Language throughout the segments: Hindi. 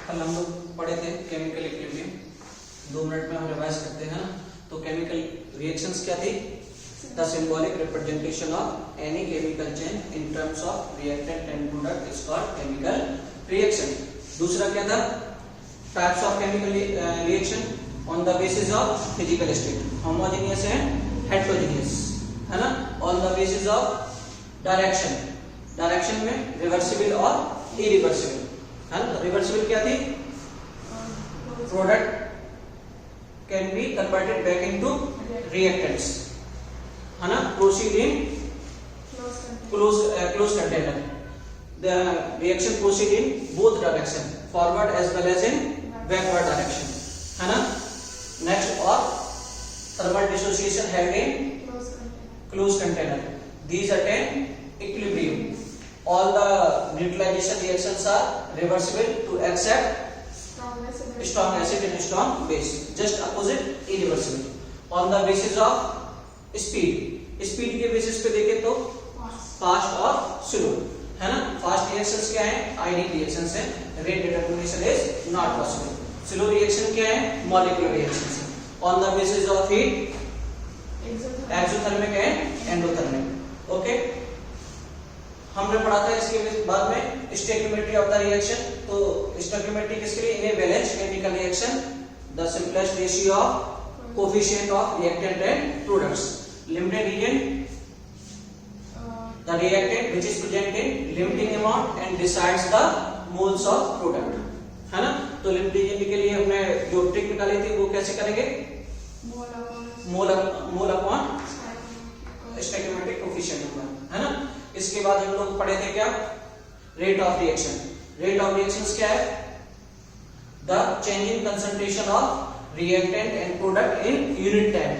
कल हम लोग पढ़े थे केमिकल इक्विलिब्रियम, 2 मिनट में हम रिवाइज करते हैं ना। तो केमिकल रिएक्शंस क्या थी? The symbolic representation of any chemical change in terms of reactant and product is called chemical reaction. दूसरा क्या था? Types of chemical reaction on the basis of physical state, homogeneous and heterogeneous, है ना। On the basis of direction, direction में रिवर्सिबल और इरिवर्सिबल, है ना। रिवर्सिबल क्या थी? Product can be converted back into reactants, है ना। Proceed in close container, the reaction proceed in both direction, forward as well as in backward direction, है ना। नेक्स्ट, और thermal dissociation had in close container, these attain equilibrium. All the neutralization reactions are reversible to accept strong acid and strong base. Just opposite irreversible. On the basis of speed, speed के basis पे देखें तो fast और slow, है ना। fast reactions क्या है? ideal reactions है, rate determination is not possible. slow reaction क्या है? molecular reactions है. On the basis of heat, exothermic and endothermic. Okay, हमने पढ़ा था इसके बाद में स्टोइकियोमेट्री ऑफ द रिएक्शन। तो स्टोइकियोमेट्री किसके लिए? In a balanced chemical reaction the simplest ratio of coefficient of reactant and products, limited reagent the reactant which is present in limiting amount and decides the moles of product, है ना। तो लिमिटेड रीजन के लिए हमने जो ट्रिक निकाली थी वो कैसे करेंगे? मोल अपॉन स्टोइकियोमेट्रिक कोएफिशिएंट होगा, है ना। इसके बाद हम लोग पढ़े थे क्या? Rate of reaction. Rate of reactions क्या है? The change in concentration of reactant and product in unit time,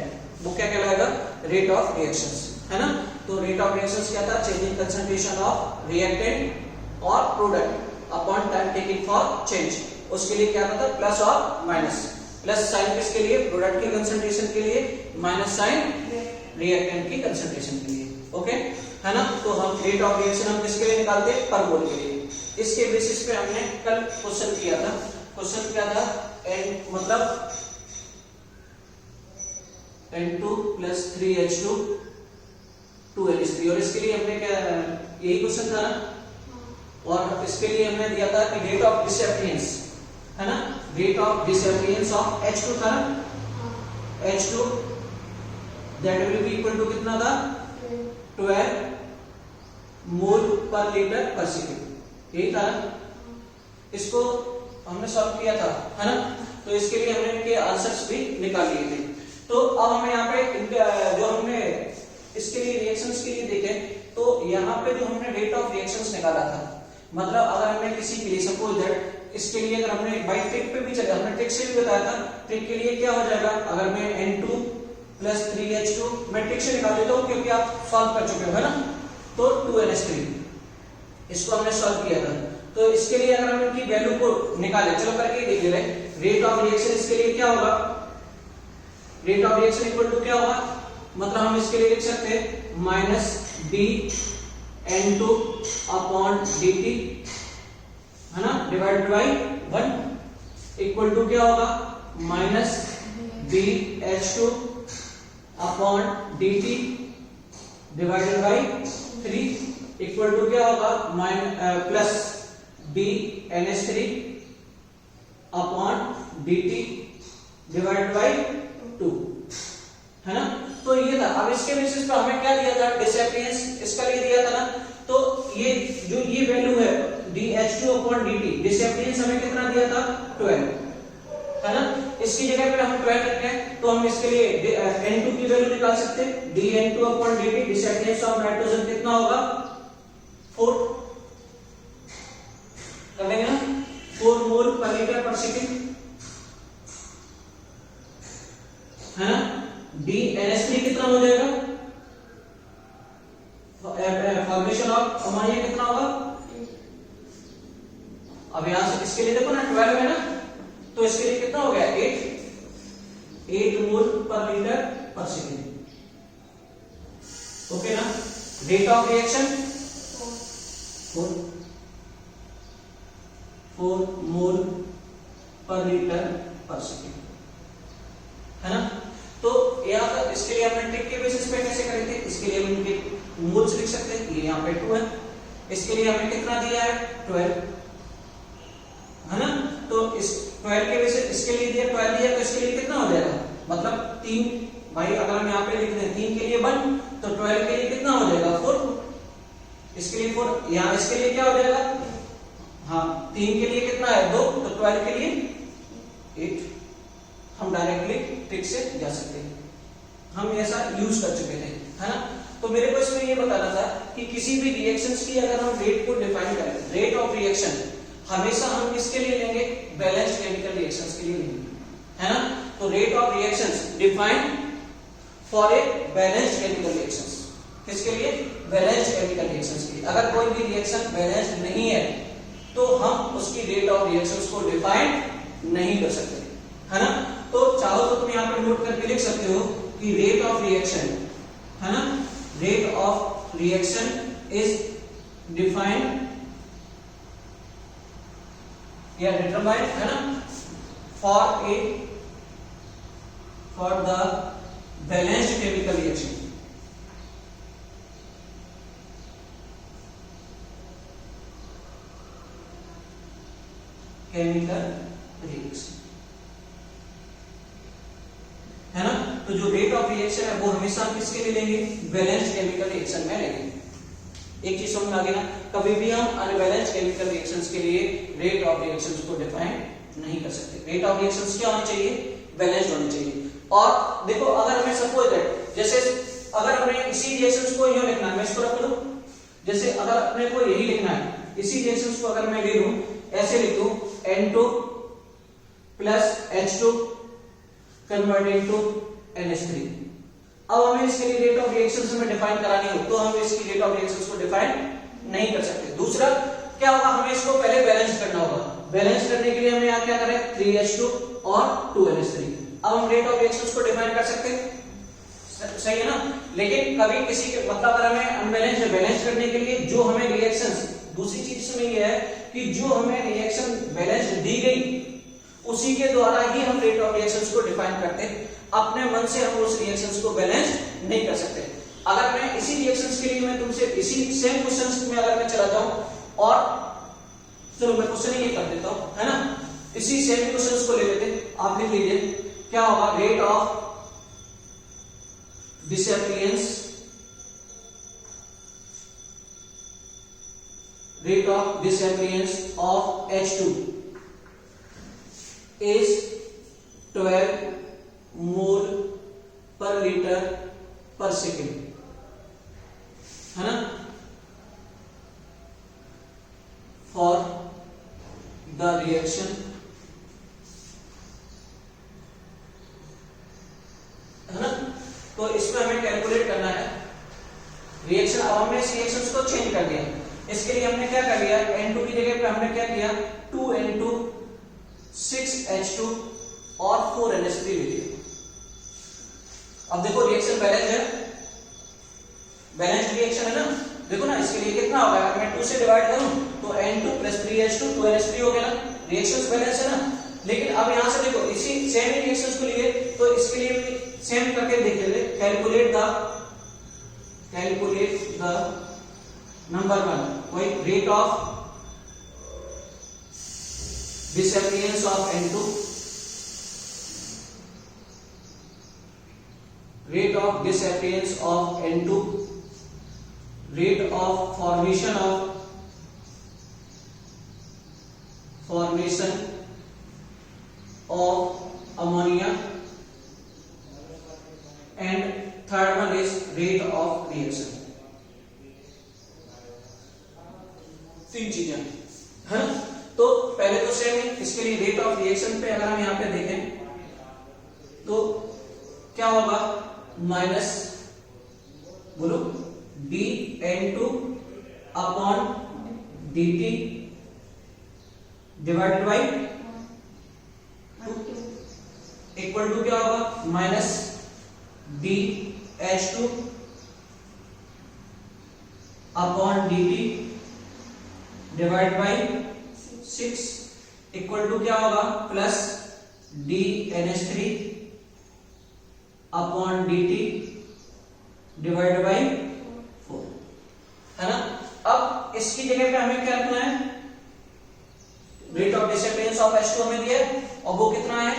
वो क्या कहलाएगा? रेट ऑफ रिएक्शंस, है ना। तो रेट ऑफ रिएक्शंस क्या था? Change in concentration of reactant और product upon time taking for change. उसके लिए क्या था? प्लस और माइनस। प्लस साइन किसके लिए? प्रोडक्ट की कंसंट्रेशन के लिए, माइनस साइन रिएक्टेंट की कंसंट्रेशन के लिए। ओके, है ना। तो हम रेट ऑफ रिएक्शन हम किसके लिए निकालते हैं? पर मोल के लिए। इसके बेसिस पे हमने कल क्वेश्चन किया था। क्वेश्चन क्या था? n मतलब N2 प्लस 3H2 2NH3, और इसके लिए हमने क्या, यही क्वेश्चन था ना। और इसके लिए हमने दिया था कि रेट ऑफ डिसअपियरेंस, है ना। Rate of disappearance of H2 था ना। H2 that will be equal to कितना था? 12 मोल पर लीटर पर सेकंड, यही था ना। इसको हमने सॉल्व किया था, है ना। तो इसके लिए हमने इनके आंसर्स भी निकाल लिए थे। तो अब हमें यहाँ पे इनके जो हमने इसके लिए रिएक्शंस के लिए देखे, तो यहाँ पे जो हमने रेट ऑफ रिएक्शंस निकाला था, मतलब अगर हमने किसी के लिए सपोज दैट इसके लिए अगर हमने बाई ट्रिक पे भी चले, हमने ट्रिक से भी बताया था। ट्रिक के लिए क्या हो जाएगा? अगर मैं N2 प्लस 3H2 मैं ट्रिक से निकाल देता हूँ क्योंकि आप सॉल्व कर चुके हो, है ना। तो 2NH3 इसको हमने सॉल्व किया था। तो इसके लिए अगर हम इनकी वैल्यू को निकाले, चलो करके देख ले रहे। रेट ऑफ रिएक्शन इसके लिए क्या होगा? Rate of reaction equal to क्या होगा? मतलब हम इसके लिए लिख सकते हैं माइनस dN2 अपॉन dt, है ना, डिवाइडेड बाई 1 इक्वल टू क्या होगा? Minus dH2 upon dt divided by 3 equal to क्या होगा? Plus dNH3 upon dt divided by 2, है ना। तो ये था। अब इसके बेसिस पर हमें क्या दिया था? डिसअपियरेंस इसका लिए दिया था ना। तो ये जो ये वैल्यू है dH2 अपॉन dt, डिसअपियरेंस हमें कितना दिया था? 12, है ना। इसकी जगह पे हम 12 रखते हैं, तो हम इसके लिए N2 की वैल्यू निकाल सकते हैं। dN2 upon dt, disappearance of nitrogen कितना होगा? 4 कर लेंगे ना। 4 मोल पर लीटर पर सेकंड, है ना। dNH3 कितना हो जाएगा? फॉर्मेशन ऑफ अमोनिया कितना होगा? अब यहां से इसके लिए देखो ना 12 है ना, तो इसके लिए कितना हो गया? 8 मोल पर लीटर पर सेकंड। ओके ना। Rate of reaction 4 mole per litre per second, है ना। तो यहाँ पर इसके लिए हमने ट्रिक के बेसिस पे कैसे करेंगे, इसके लिए हम इनके मोल्स लिख सकते हैं, ये यहाँ पे 2 है, इसके लिए हमें कितना दिया है 12, है ना। तो इस 12 के बेसिस इसके लिए दिया 12 दिया, तो इसके लिए कितना हो जाएगा, मतलब 3, भाई अगर हम यहाँ पे लिख दें 3 के लिए 1, तो 12 के लिए कितना हो जाएगा 4, इसके लिए 4, यहाँ इसके लिए क्या हो जाएगा, हाँ 3 के लिए कितना है 2, तो 12 के लिए 8। हम डायरेक्टली ट्रिक से जा सकते हैं, हम ऐसा यूज कर चुके थे, है ना। तो मेरे को इसमें ये बताना था कि किसी भी रिएक्शंस की अगर हम रेट को डिफाइन करें, रेट ऑफ रिएक्शन हमेशा हम किसके लिए लेंगे, बैलेंस्ड केमिकल रिएक्शंस के लिए लेंगे, है ना। तो rate of reactions defined for a balanced chemical reactions, किसके लिए, बैलेंस्ड केमिकल रिएक्शंस के लिए। अगर कोई भी रिएक्शन बैलेंस्ड नहीं है तो हम उसकी रेट ऑफ रिएक्शंस को डिफाइन नहीं कर सकते, है ना। तो चाहो तो तुम यहाँ पे नोट करके लिख सकते हो कि रेट ऑफ रिएक्शन, है ना, rate of reaction is defined या डिटरमाइंड, है ना, for the balanced chemical reaction, chemical reaction, है ना। तो जो रेट ऑफ रिएक्शन है वो हमेशा किसके लिए लेंगे, बैलेंस्ड केमिकल रिएक्शन में लेंगे। एक चीज समझ आ गई ना, कभी भी हम अनबैलेंस्ड केमिकल रिएक्शंस के लिए रेट ऑफ रिएक्शंस को डिफाइन नहीं कर सकते। रेट ऑफ रिएक्शंस क्या होनी चाहिए, बैलेंस्ड होनी चाहिए। और देखो अगर हमें सपोज दैट, जैसे अगर हमें इसी रिएक्शंस को यूं लिखना है, मैं इसको रख लूं, जैसे अगर अपने को यही लिखना है, इसी रिएक्शंस को अगर मैं ले लूं, ऐसे लिख दूं N2 plus H2 converted to NH3। अब हमें इसके लिए रेट ऑफ रिएक्शंस हमें डिफाइन करानी हो तो हम इसकी रेट ऑफ रिएक्शंस को डिफाइन नहीं कर सकते। दूसरा क्या होगा, हमें इसको पहले बैलेंस करना होगा। बैलेंस करने के लिए हमें यहाँ क्या करें, 3H2 और 2NH3। अब हम रेट ऑफ रिएक्शंस को डिफाइन कर सकते हैं, सही है ना। लेकिन कभी किसी के मतलब अगर हमें अनबैलेंस या बैलेंस करने के लिए जो हमें रिएक्शंस, दूसरी चीज इसमें ये है कि जो हमें रिएक्शन बैलेंस दी गई उसी के द्वारा ही हम रेट ऑफ रिएक्शंस को डिफाइन करते हैं। अपने मन से हम उस रिएक्शंस को बैलेंस नहीं कर सकते। अगर मैं इसी रिएक्शंस के लिए मैं तुमसे इसी सेम क्वेश्चंस में अगर मैं चला जाऊं और चलो मैं क्वेश्चन ही कर देता हूं, है ना, इसी सेम क्वेश्चंस को ले लेते, आप लिख लीजिए क्या होगा, rate of disappearance, rate of disappearance of H2 is 12 mole per liter per second, है ना, for the reaction, है ना। तो इसमें हमें कैलकुलेट करना है रिएक्शन। अब हमने इस रिएक्शंस को चेंज कर दिया, इसके लिए हमने क्या कर लिया, N2 की जगह पे हमने क्या किया, 2N2 6H2 और 4NH3 ले लिया। अब देखो रिएक्शन बैलेंस है, बैलेंस रिएक्शन है ना, देखो ना इसके लिए कितना होगा, अगर मैं 2 से डिवाइड करूं तो N2 प्लस 3H2 2NH3 हो गया ना, रिएक्शंस बैलेंस है ना। लेकिन अब यहां से देखो इसी सेम रिएक्शंस को लिए तो इसके लिए भी सेम करके देख लेते, कैलकुलेट द नंबर 1, वही rate of disappearance of N2, rate of disappearance of N2, rate of formation of ammonia, and third one is rate of reaction। तीन चीजें है ना। तो पहले तो सेम है, इसके लिए रेट ऑफ रिएक्शन पे अगर हम यहां पे देखें तो क्या होगा, माइनस बोलो dN2 upon dt divided by 2 equal to क्या होगा, minus dH2 upon dt divide by 6 equal to क्या होगा, plus DNH3 upon dt divide by 4, है ना। अब इसकी जगह पे हमें क्या रखना है, rate of disappearance of H2 हमें दिया है और वो कितना है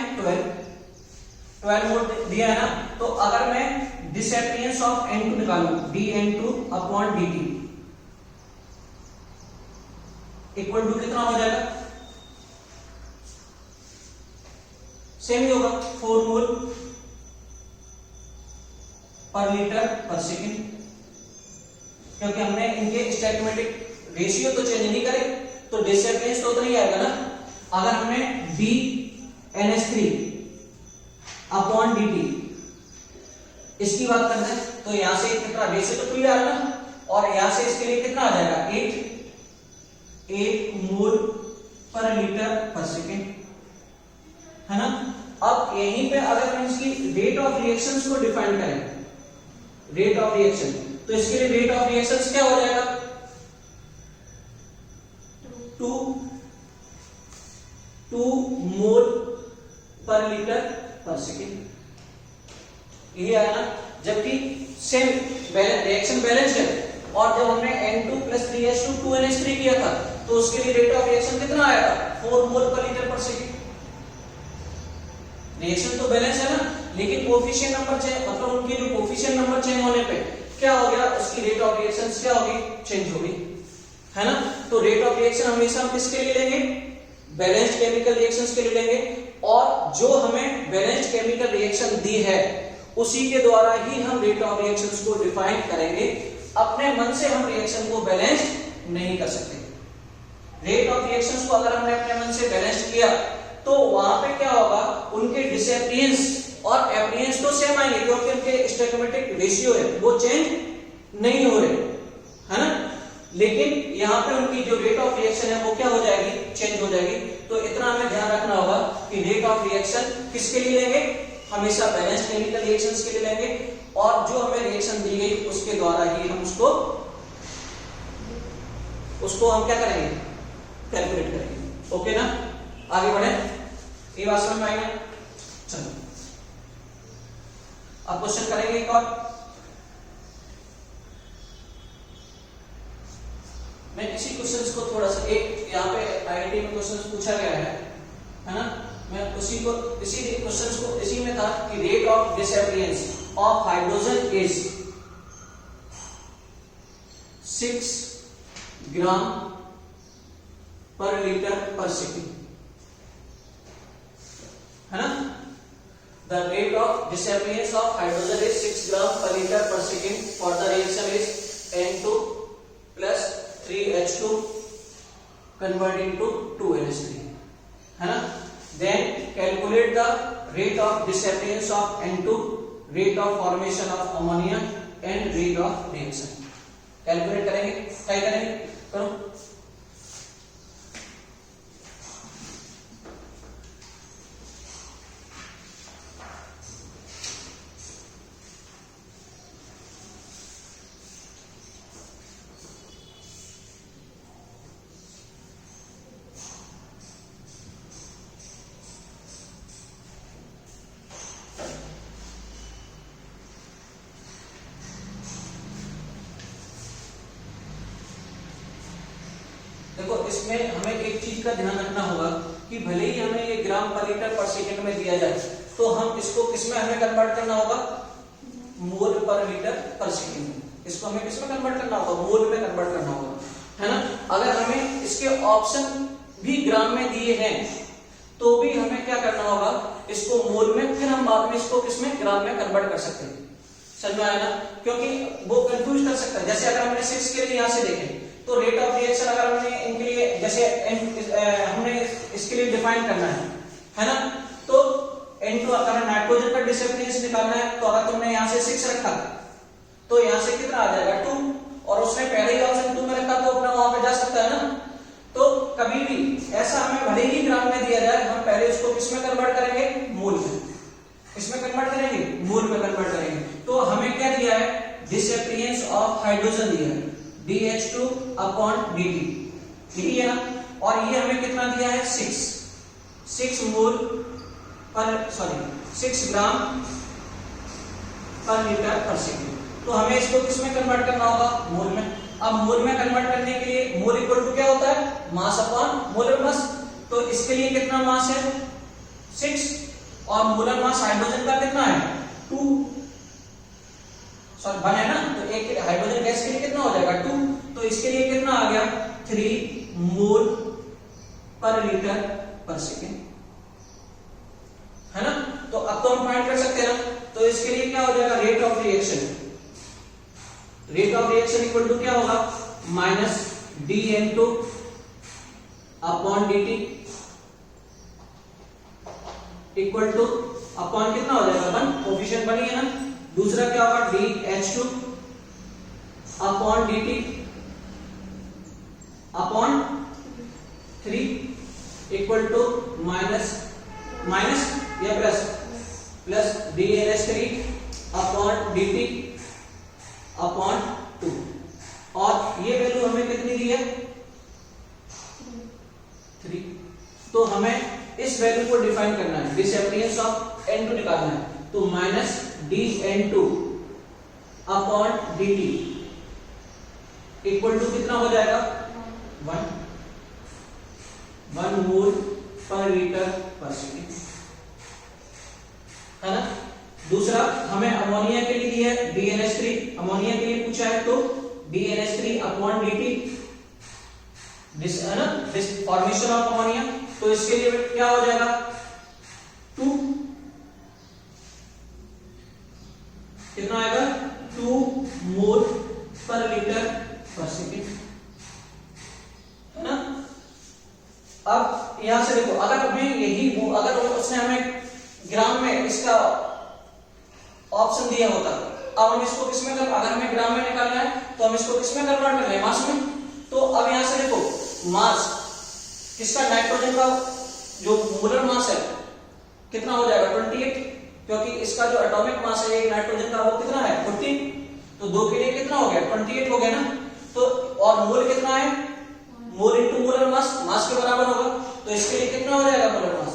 12 मोल दिया है ना। तो अगर मैं डिसअपियरेंस ऑफ N2 निकालूं, dN2 upon dt equal to कितना हो जाएगा, सेम ही होगा 4 मोल पर लीटर पर सेकेंड, क्योंकि हमने इनके स्टैटिस्टिक रेशियो तो चेंज नहीं करे तो डिसअपियरेंस तो नहीं आएगा ना। अगर हमने DNH3 अपॉन dt इसकी बात करते हैं तो यहां से कितना रेशियो तो क्लियर है ना, और यहां से इसके लिए कितना आ जाएगा 8 मोल पर लीटर पर सेकेंड, है ना। अब यहीं पे अगर हम इसकी रेट ऑफ रिएक्शंस को डिफाइन करें, रेट ऑफ रिएक्शन, तो इसके लिए रेट ऑफ रिएक्शंस क्या हो जाएगा 2 मोल पर लीटर पर सेकेंड, यही आया ना। जबकि सेम रिएक्शन बैलेंस है, और जब हमने N2 प्लस 3H2 2NH3 किया था तो उसके लिए रेट ऑफ रिएक्शन कितना आया था 4 मोल per litre per second. Reaction तो बैलेंस है ना, लेकिन कोफिशिएंट नंबर चेंज, मतलब उनके जो कोफिशिएंट नंबर चेंज होने पे क्या हो गया, उसकी रेट ऑफ रिएक्शंस क्या होगी, चेंज होगी, है ना। तो रेट ऑफ रिएक्शन हमेशा हम किसके लिए लेंगे, बैलेंस्ड केमिकल रिएक्शंस के लिए लेंगे, और जो हमें बैलेंस्ड केमिकल रिएक्शन दी है उसी के द्वारा ही हम रेट ऑफ रिएक्शंस को डिफाइन करेंगे। अपने मन से हम रिएक्शन को बैलेंस्ड नहीं कर सकते। रेट ऑफ रिएक्शंस को अगर हमने अपने मन से बैलेंस्ड किया तो वहां पे क्या होगा, उनके डिसअपियरेंस और एपियरेंस तो सेम आएंगे, क्योंकि उनके स्टोइकोमेट्रिक रेशियो है वो चेंज नहीं हो रहे, है ना। लेकिन यहाँ पे उनकी जो रेट ऑफ रिएक्शन है वो क्या हो जाएगी, चेंज हो जाएगी। तो इतना हमें ध्यान रखना होगा कि रेट ऑफ रिएक्शन किसके लिए लेंगे, हमेशा बैलेंस्ड केमिकल रिएक्शंस के लिए लेंगे, और जो हमें रिएक्शन दी गई उसके द्वारा ही हम उसको हम क्या करेंगे, कैलकुलेट करेंगे। ओके ना, आगे बढ़े, ये बात समझ में आएगा। चलो अब क्वेश्चन करेंगे एक और। मैं इसी क्वेश्चंस को थोड़ा सा, एक यहाँ पे आईआईटी में क्वेश्चंस पूछा गया है ना, मैं इसी क्वेश्चंस को इसी में था कि rate of disappearance of hydrogen is 6 ग्राम पर लीटर पर सेकेंड, है ना। The rate of disappearance of hydrogen is 6 gram per liter per second for the reaction is N2 plus 3H2 converting to 2NH3, है ना। Then calculate the rate of disappearance of N2, rate of formation of ammonia and rate of reaction. Calculate करेंगे, क्या करेंगे, करो। देखो इसमें हमें एक चीज का ध्यान रखना होगा कि भले ही हमें ये ग्राम पर लीटर पर सेकंड में दिया जाए तो हम इसको किसमें हमें कन्वर्ट करना होगा, मोल पर लीटर पर सेकंड में। इसको हमें किसमें कन्वर्ट करना होगा, मोल में कन्वर्ट करना होगा, है ना। अगर हमें इसके ऑप्शन भी ग्राम में दिए हैं तो भी हमें क्या करना होगा, इसको मोल में, फिर हम बाद में इसको किसमें, ग्राम में कन्वर्ट कर सकते हैं। समझ में आया ना, क्योंकि वो कंफ्यूज कर सकता है। जैसे अगर हमने 6 के लिए यहां से देखें तो रेट ऑफ रिएक्शन अगर हमने इनके लिए जैसे हमने इसके लिए डिफाइन करना है ना, तो N2 अगर नाइट्रोजन का डिसअपियरेंस निकालना है तो अगर तुमने यहां से 6 रखा तो यहां से कितना आ जाएगा 2, और उसने पहले ही ऑप्शन 2 में रखा तो अपना वहां पे जा सकता है ना। तो कभी भी ऐसा हमें भले ही ग्राम में दिया जाए, हम पहले उसको किसमें कन्वर्ट करेंगे, मूल में। इसमें कन्वर्ट करेंगे, मूल में कन्वर्ट करेंगे। तो हमें क्या दिया है, डिसअपियरेंस ऑफ हाइड्रोजन दिया है DH2 अपॉन dt, ठीक है ना। और ये हमें कितना दिया है 6, 6 ग्राम पर लीटर पर सेकेंड। तो हमें इसको किस में कन्वर्ट करना होगा? मोल में। अब मोल में कन्वर्ट करने के लिए मोल इक्वल टू क्या होता है? Mass upon molar mass. तो इसके लिए कितना मास है? 6 और मोलर मास हाइड्रोजन का कितना है? 2 1 है ना, तो एक हाइड्रोजन गैस के लिए कितना हो जाएगा? 2। तो इसके लिए कितना आ गया? 3 मोल पर लीटर पर सेकेंड, है ना। तो अब तो हम फाइंड कर सकते हैं ना। तो इसके लिए क्या हो जाएगा? Rate of reaction. Rate of reaction equal to क्या होगा? Minus dN2 upon dt equal to upon कितना हो जाएगा? 1, कोफिशिएंट बनी है ना। दूसरा क्या होगा? dH2 upon dt upon 3 equal to minus या plus dNH3 upon dt upon 2। और ये वैल्यू हमें कितनी दी है? 3। तो हमें इस वैल्यू को डिफाइन करना है, डिसएपरियंस ऑफ N2 निकालना है। तो minus dN2 upon dt equal to कितना हो जाएगा? 1 मोल पर लीटर पर सेकेंड, है ना। दूसरा हमें अमोनिया के लिए दिया है DNH3, अमोनिया के लिए पूछा है तो DNH3 अपॉन dt, है ना, दिस फॉर्मेशन ऑफ अमोनिया। तो इसके लिए क्या हो जाएगा? 2 कितना आएगा? 2 मोल पर लीटर पर सेकेंड, है ना। अब यहां से देखो, अगर हमें अगर उसने हमें ग्राम में इसका ऑप्शन दिया होता, अब हम इसको किसमें अगर हमें ग्राम में निकालना है तो हम इसको किसमें कन्वर्ट कर लें? मास में। तो अब यहां से देखो, मास किसका? नाइट्रोजन का जो मोलर मास है कितना हो जाएगा? 28, क्योंकि इसका जो एटॉमिक मास है एक नाइट्रोजन का वो कितना है? 14। तो 2 के लिए कितना हो गया? 28 हो गया ना। तो और मोल कितना है? मोल इनटू मोलर मास, मास के बराबर होगा। तो इसके लिए कितना हो जाएगा मोलर मास?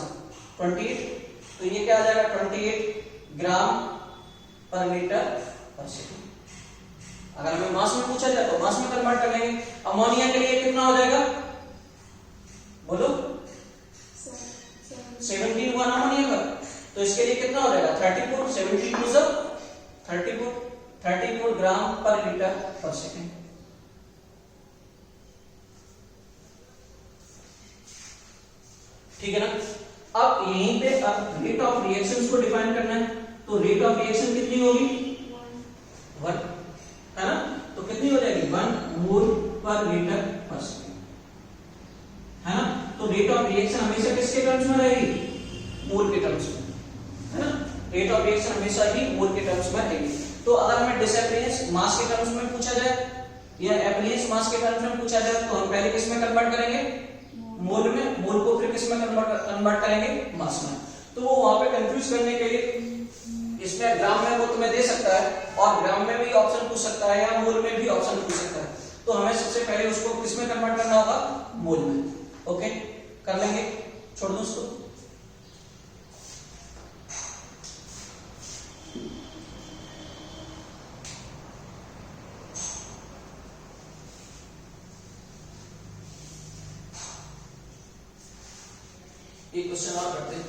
28। तो ये क्या आ जाएगा? 28 ग्राम पर लीटर पर सेकेंड। अगर हमें मास में पूछा जाए तो मास में कन्वर्ट कर लेंगे। अमोनिया के लिए कितना हो जाएगा? बोलो। 17 हुआ ना अमोनिया का, तो इसके लिए कितना हो जाएगा? 34। 17 34 ग्राम पर लीटर पर सेकेंड। ठीक है ना। अब यहीं पे अब रेट ऑफ रिएक्शंस को डिफाइन करना है। तो रेट ऑफ रिएक्शन कितनी होगी? 1, है ना। तो कितनी हो जाएगी? 1 मोल पर लीटर पर सेकेंड, है ना। तो रेट ऑफ रिएक्शन हमेशा किसके टर्म्स में रहेगी? मोल के टर्म्स में, है ना। रेट ऑफ रिएक्शन हमेशा ही मोल के टर्म्स में रहेगी। तो अगर हमें डिसएपरियंस मास के टर्म्स में पूछा जाए या एपरियंस मास के टर्म्स में पूछा जाए तो हम पहले किस में कन्वर्ट करेंगे? मोल में। मोल को फिर किस में कन्वर्ट करेंगे? मास में। तो वो वहां पे कंफ्यूज करने के लिए इसमें ग्राम में वो तुम्हें दे सकता है और ग्राम में भी ऑप्शन पूछ सकता है या मोल में भी ऑप्शन पूछ सकता है। तो हमें सबसे पहले उसको किस में कन्वर्ट करना होगा? मोल में। ओके, कर लेंगे, छोड़ दो उसको। एक क्वेश्चन और करते हैं।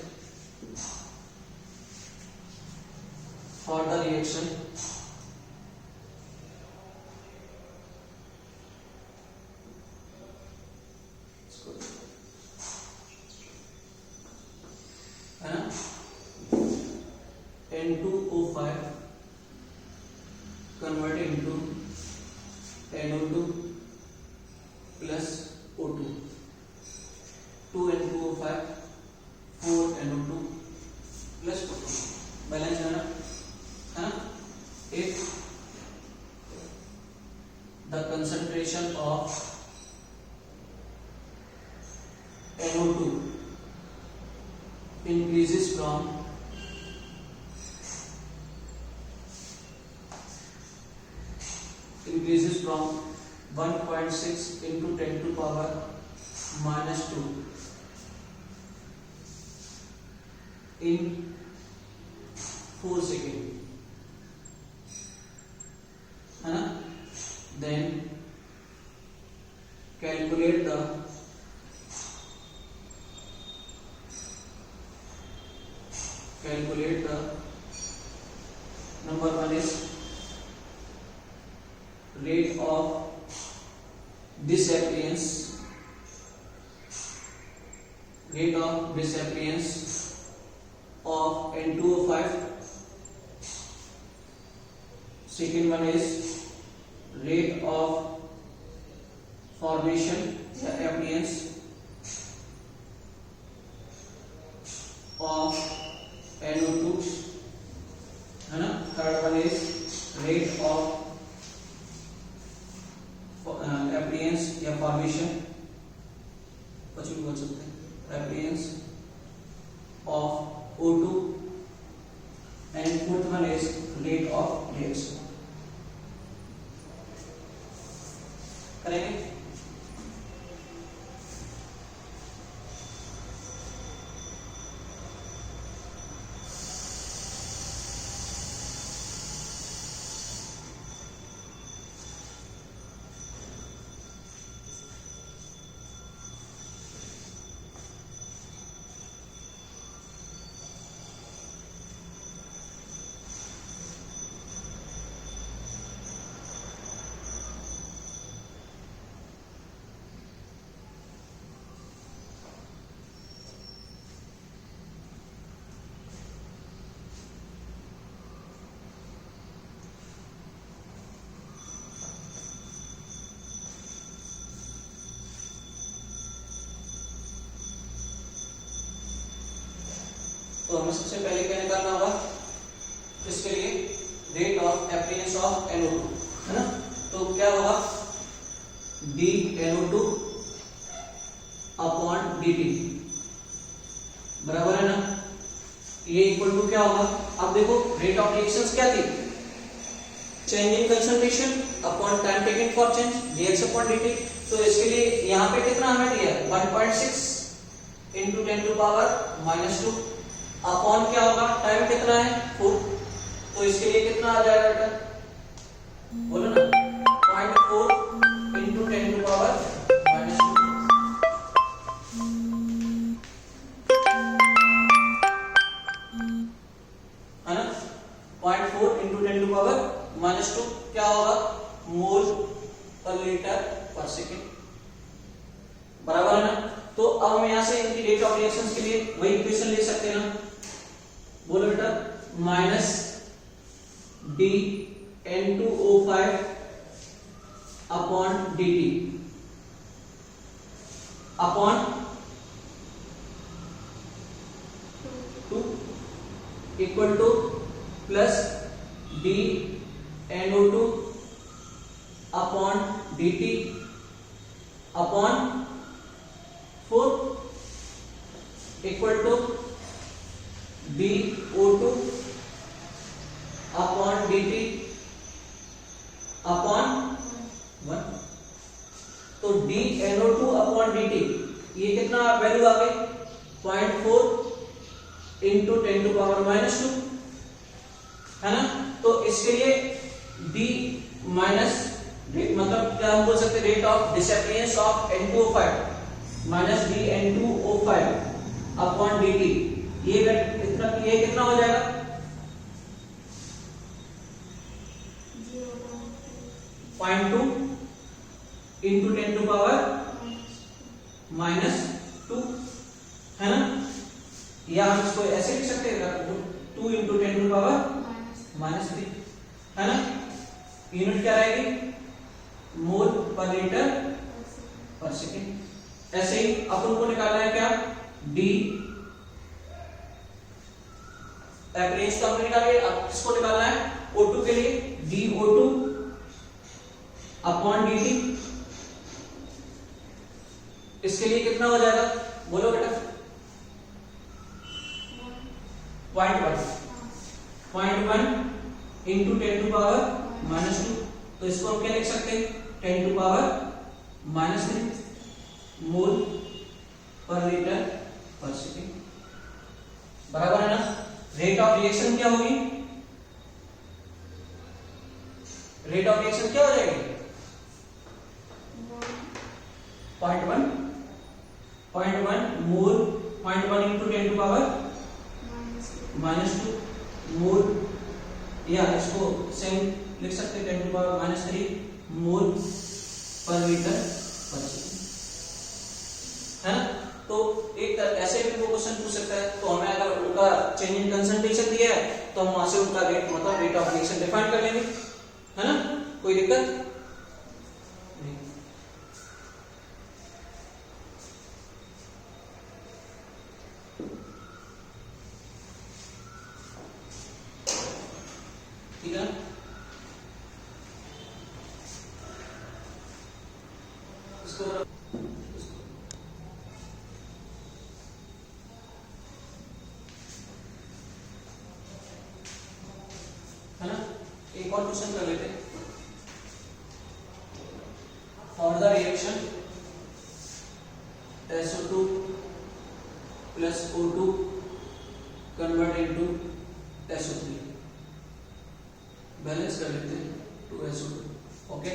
फॉर द रिएक्शन है ना, N2O5 converted into NO2 plus O2, 2N2O5 4NO2 plus O2, balance है ना, if the concentration of NO2 increases from 1.6 into 10 to power minus 2 in 4 second, है ना। Then calculate the number one is rate of disappearance of N2O5. Second one is rate of formation appearance of NO2, है ना। Third one is rate of appearance या फॉर्मेशन, कुछ भी बोल सकते हैं, appearance of O2, and fourth one is rate of reaction। करेंगे। तो हमें सबसे पहले क्या निकालना होगा, इसके लिए rate of appearance of NO2, है ना। तो क्या होगा, dNO2 अपॉन dt, बराबर है ना। ये इक्वल टू क्या होगा, अब देखो रेट ऑफ रिएक्शंस क्या थी, change in concentration upon time taken for change dx upon dt। तो इसके लिए यहाँ पे कितना हमें दिया, 1.6 × 10⁻⁻2 अपॉन क्या होगा, टाइम कितना है 4, तो इसके लिए कितना आ जाएगा बेटा, बोलो ना, 0.4 × 10⁻⁻2, है ना। 0.4 × 10⁻⁻2 क्या होगा, मोल पर लीटर पर सेकेंड, बराबर है ना। तो अब हम यहां से इनकी रेट ऑफ रिएक्शंस के लिए वही इक्वेशन ले सकते हैं ना, बोलो बेटा, minus dN2O5 upon dt upon 2 equal to plus dNO2 upon dt upon 4 equal to dO2 upon dt upon 1। तो dNO2 अपॉन dt ये कितना वैल्यू आ गई, 0.4 × 10⁻⁻2, है ना। तो इसके लिए d माइनस मतलब क्या हम बोल सकते हैं, rate of disappearance of N2O5 minus dN2O5 upon dt, ये कितना हो जाएगा, 0.2 × 10⁻⁻2, है ना। या हम इसको ऐसे लिख सकते हैं, 2 × 10⁻⁻3, है ना। यूनिट क्या रहेगी, मोल पर लीटर पर सेकेंड। ऐसे ही अपन को निकालना है क्या, डी एवरेज तो हमने निकाली, अब किसको निकालना है, O2 के लिए dO2 अपॉन dt, इसके लिए कितना हो जाएगा, बोलो बेटा, 0.1 × 10⁻⁻2, तो इसको हम क्या लिख सकते हैं, 10⁻³ मोल पर लीटर पर सेकेंड, बराबर है ना। रेट ऑफ रिएक्शन क्या होगी, रेट ऑफ रिएक्शन क्या हो जाएगी 0.1 मोल, 0.1 इंटू 10 टू पावर -2 मोल, या इसको सेम लिख सकते हैं 10 to power -3 mole per litre पर सेकंड, है ना। तो एक ऐसे भी वो क्वेश्चन पूछ सकता है, तो हमें अगर उनका चेंज इन कंसंट्रेशन दिया है तो हम वहां से उनका रेट मतलब रेट ऑफ रिएक्शन डिफाइन कर लेंगे, है ना, कोई दिक्कत नहीं। ठीक है, इसको है ना। एक और क्वेश्चन कर लेते हैं। For the reaction SO2 plus O2 convert into SO3, balance कर लेते हैं 2SO2, okay.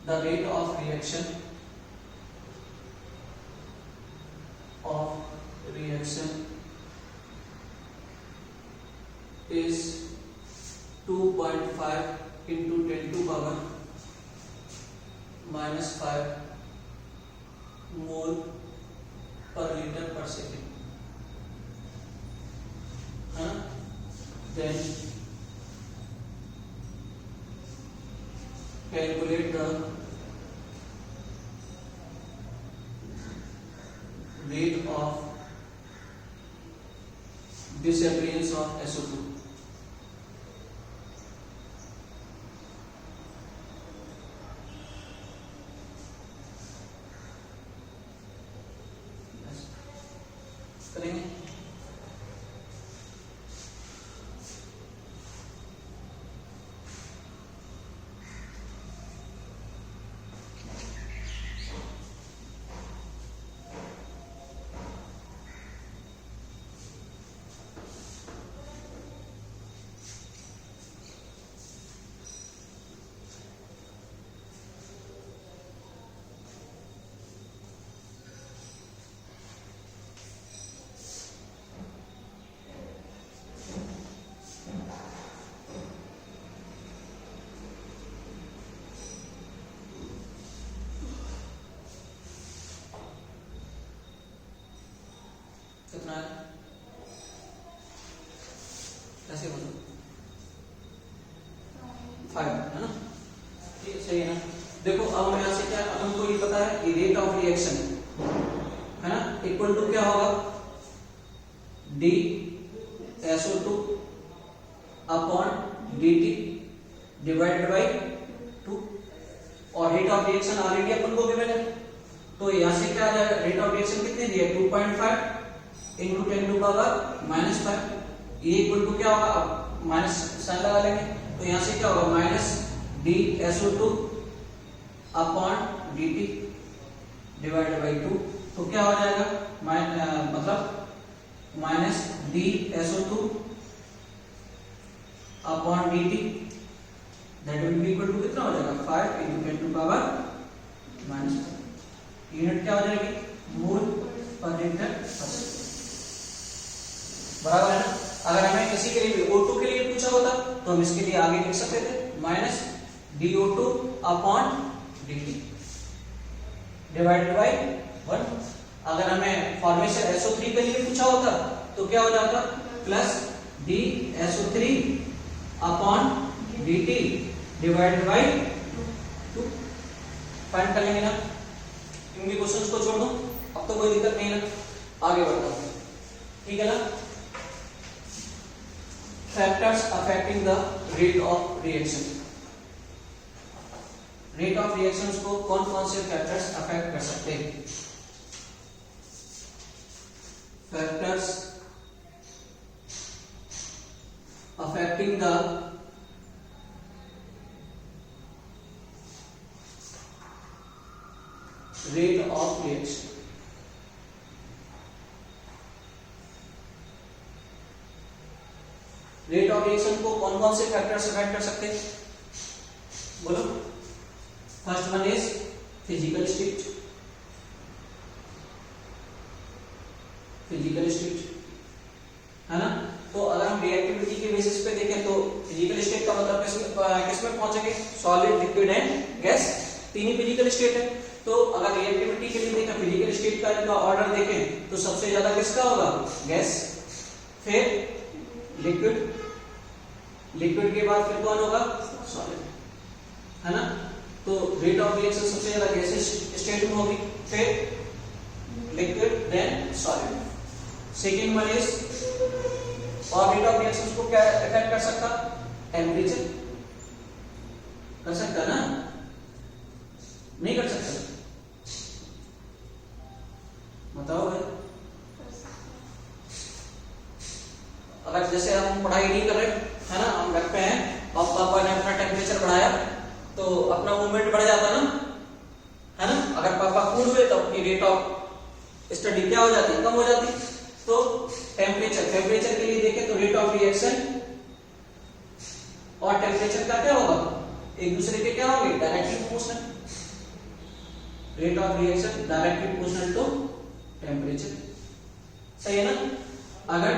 The rate of reaction is 2.5 into 10 to power -5 mole per litre per second, है ना। Then calculate the rate of disappearance of SO2, करेंगे। कितना है, ऐसे बोलो 5, है ना, ठीक सही है ना। देखो अब हम यहाँ से क्या, अब हमको ये पता है कि रेट ऑफ रिएक्शन, है ना, इक्वल टू क्या होगा D SO2 upon dt divided by 2, और रेट ऑफ रिएक्शन ऑलरेडी अपन को गिवन है, तो यहाँ से क्या आ जाएगा, रेट ऑफ रिएक्शन कितने दिया 2.5 इंटू 10 टू पावर -5, ये इक्वल टू क्या होगा, अब माइनस साइन लगा लेंगे, तो यहाँ से क्या होगा -D SO2 upon dt divided by 2, तो क्या हो जाएगा मतलब -D SO2 upon dt, that will be equal to कितना हो जाएगा 5 इंटू 10 टू पावर -5, यूनिट क्या हो जाएगी मोल पर लीटर पर सेकंड, बराबर है ना। अगर हमें किसी के लिए O2 के लिए पूछा होता तो हम इसके लिए आगे लिख सकते थे -DO2 upon dt divided by 1। अगर हमें फॉर्मेशन SO3 के लिए पूछा होता तो क्या हो जाता +D SO3 upon dt divided by 2, find कर लेंगे ना। इनके क्वेश्चंस को छोड़ दो, अब तो कोई दिक्कत नहीं है ना, आगे बढ़ता हूं, ठीक है ना। Factors affecting the rate of reaction, rate of reactions को कौन कौन से फैक्टर्स अफेक्ट कर सकते हैं। Factors affecting the rate of reaction. Rate of reaction को कौन कौन से फैक्टर से ऐड कर सकते हैं बोलो? First one is physical state, physical state है ना। तो अगर हम रिएक्टिविटी के बेसिस पे देखें तो फिजिकल स्टेट का मतलब किसमें पहुंचेंगे? सॉलिड, लिक्विड एंड गैस, तीन ही फिजिकल स्टेट है। तो अगर रिएक्टिविटी के लिए देखें, फिजिकल स्टेट का ऑर्डर देखें तो सबसे ज्यादा किसका होगा? गैस, फिर लिक्विड, लिक्विड के बाद फिर कौन होगा? सॉलिड, है ना। तो रेट ऑफ रिएक्शन सबसे ज्यादा गैस स्टेट में होगी, फिर liquid, then solid. Second one is, और रेट ऑफ रिएक्शन को क्या इफेक्ट कर सकता? टेम्परेचर कर सकता है ना? नहीं कर सकता? बताओ भाई। अगर जैसे हम पढ़ाई नहीं कर रहे है ना, हम घर पे हैं और पापा ने अपना टेम्परेचर बढ़ाया तो अपना मूवमेंट बढ़ जाता ना, है ना। अगर पापा कूल हुए तो अपनी रेट ऑफ स्टडी क्या हो जाती? कम हो जाती। तो टेम्परेचर, टेम्परेचर के लिए देखें तो रेट ऑफ रिएक्शन और टेम्परेचर का क्या होगा? एक दूसरे के क्या होंगे? Directly proportional. Rate of reaction directly proportional to temperature, सही है ना। अगर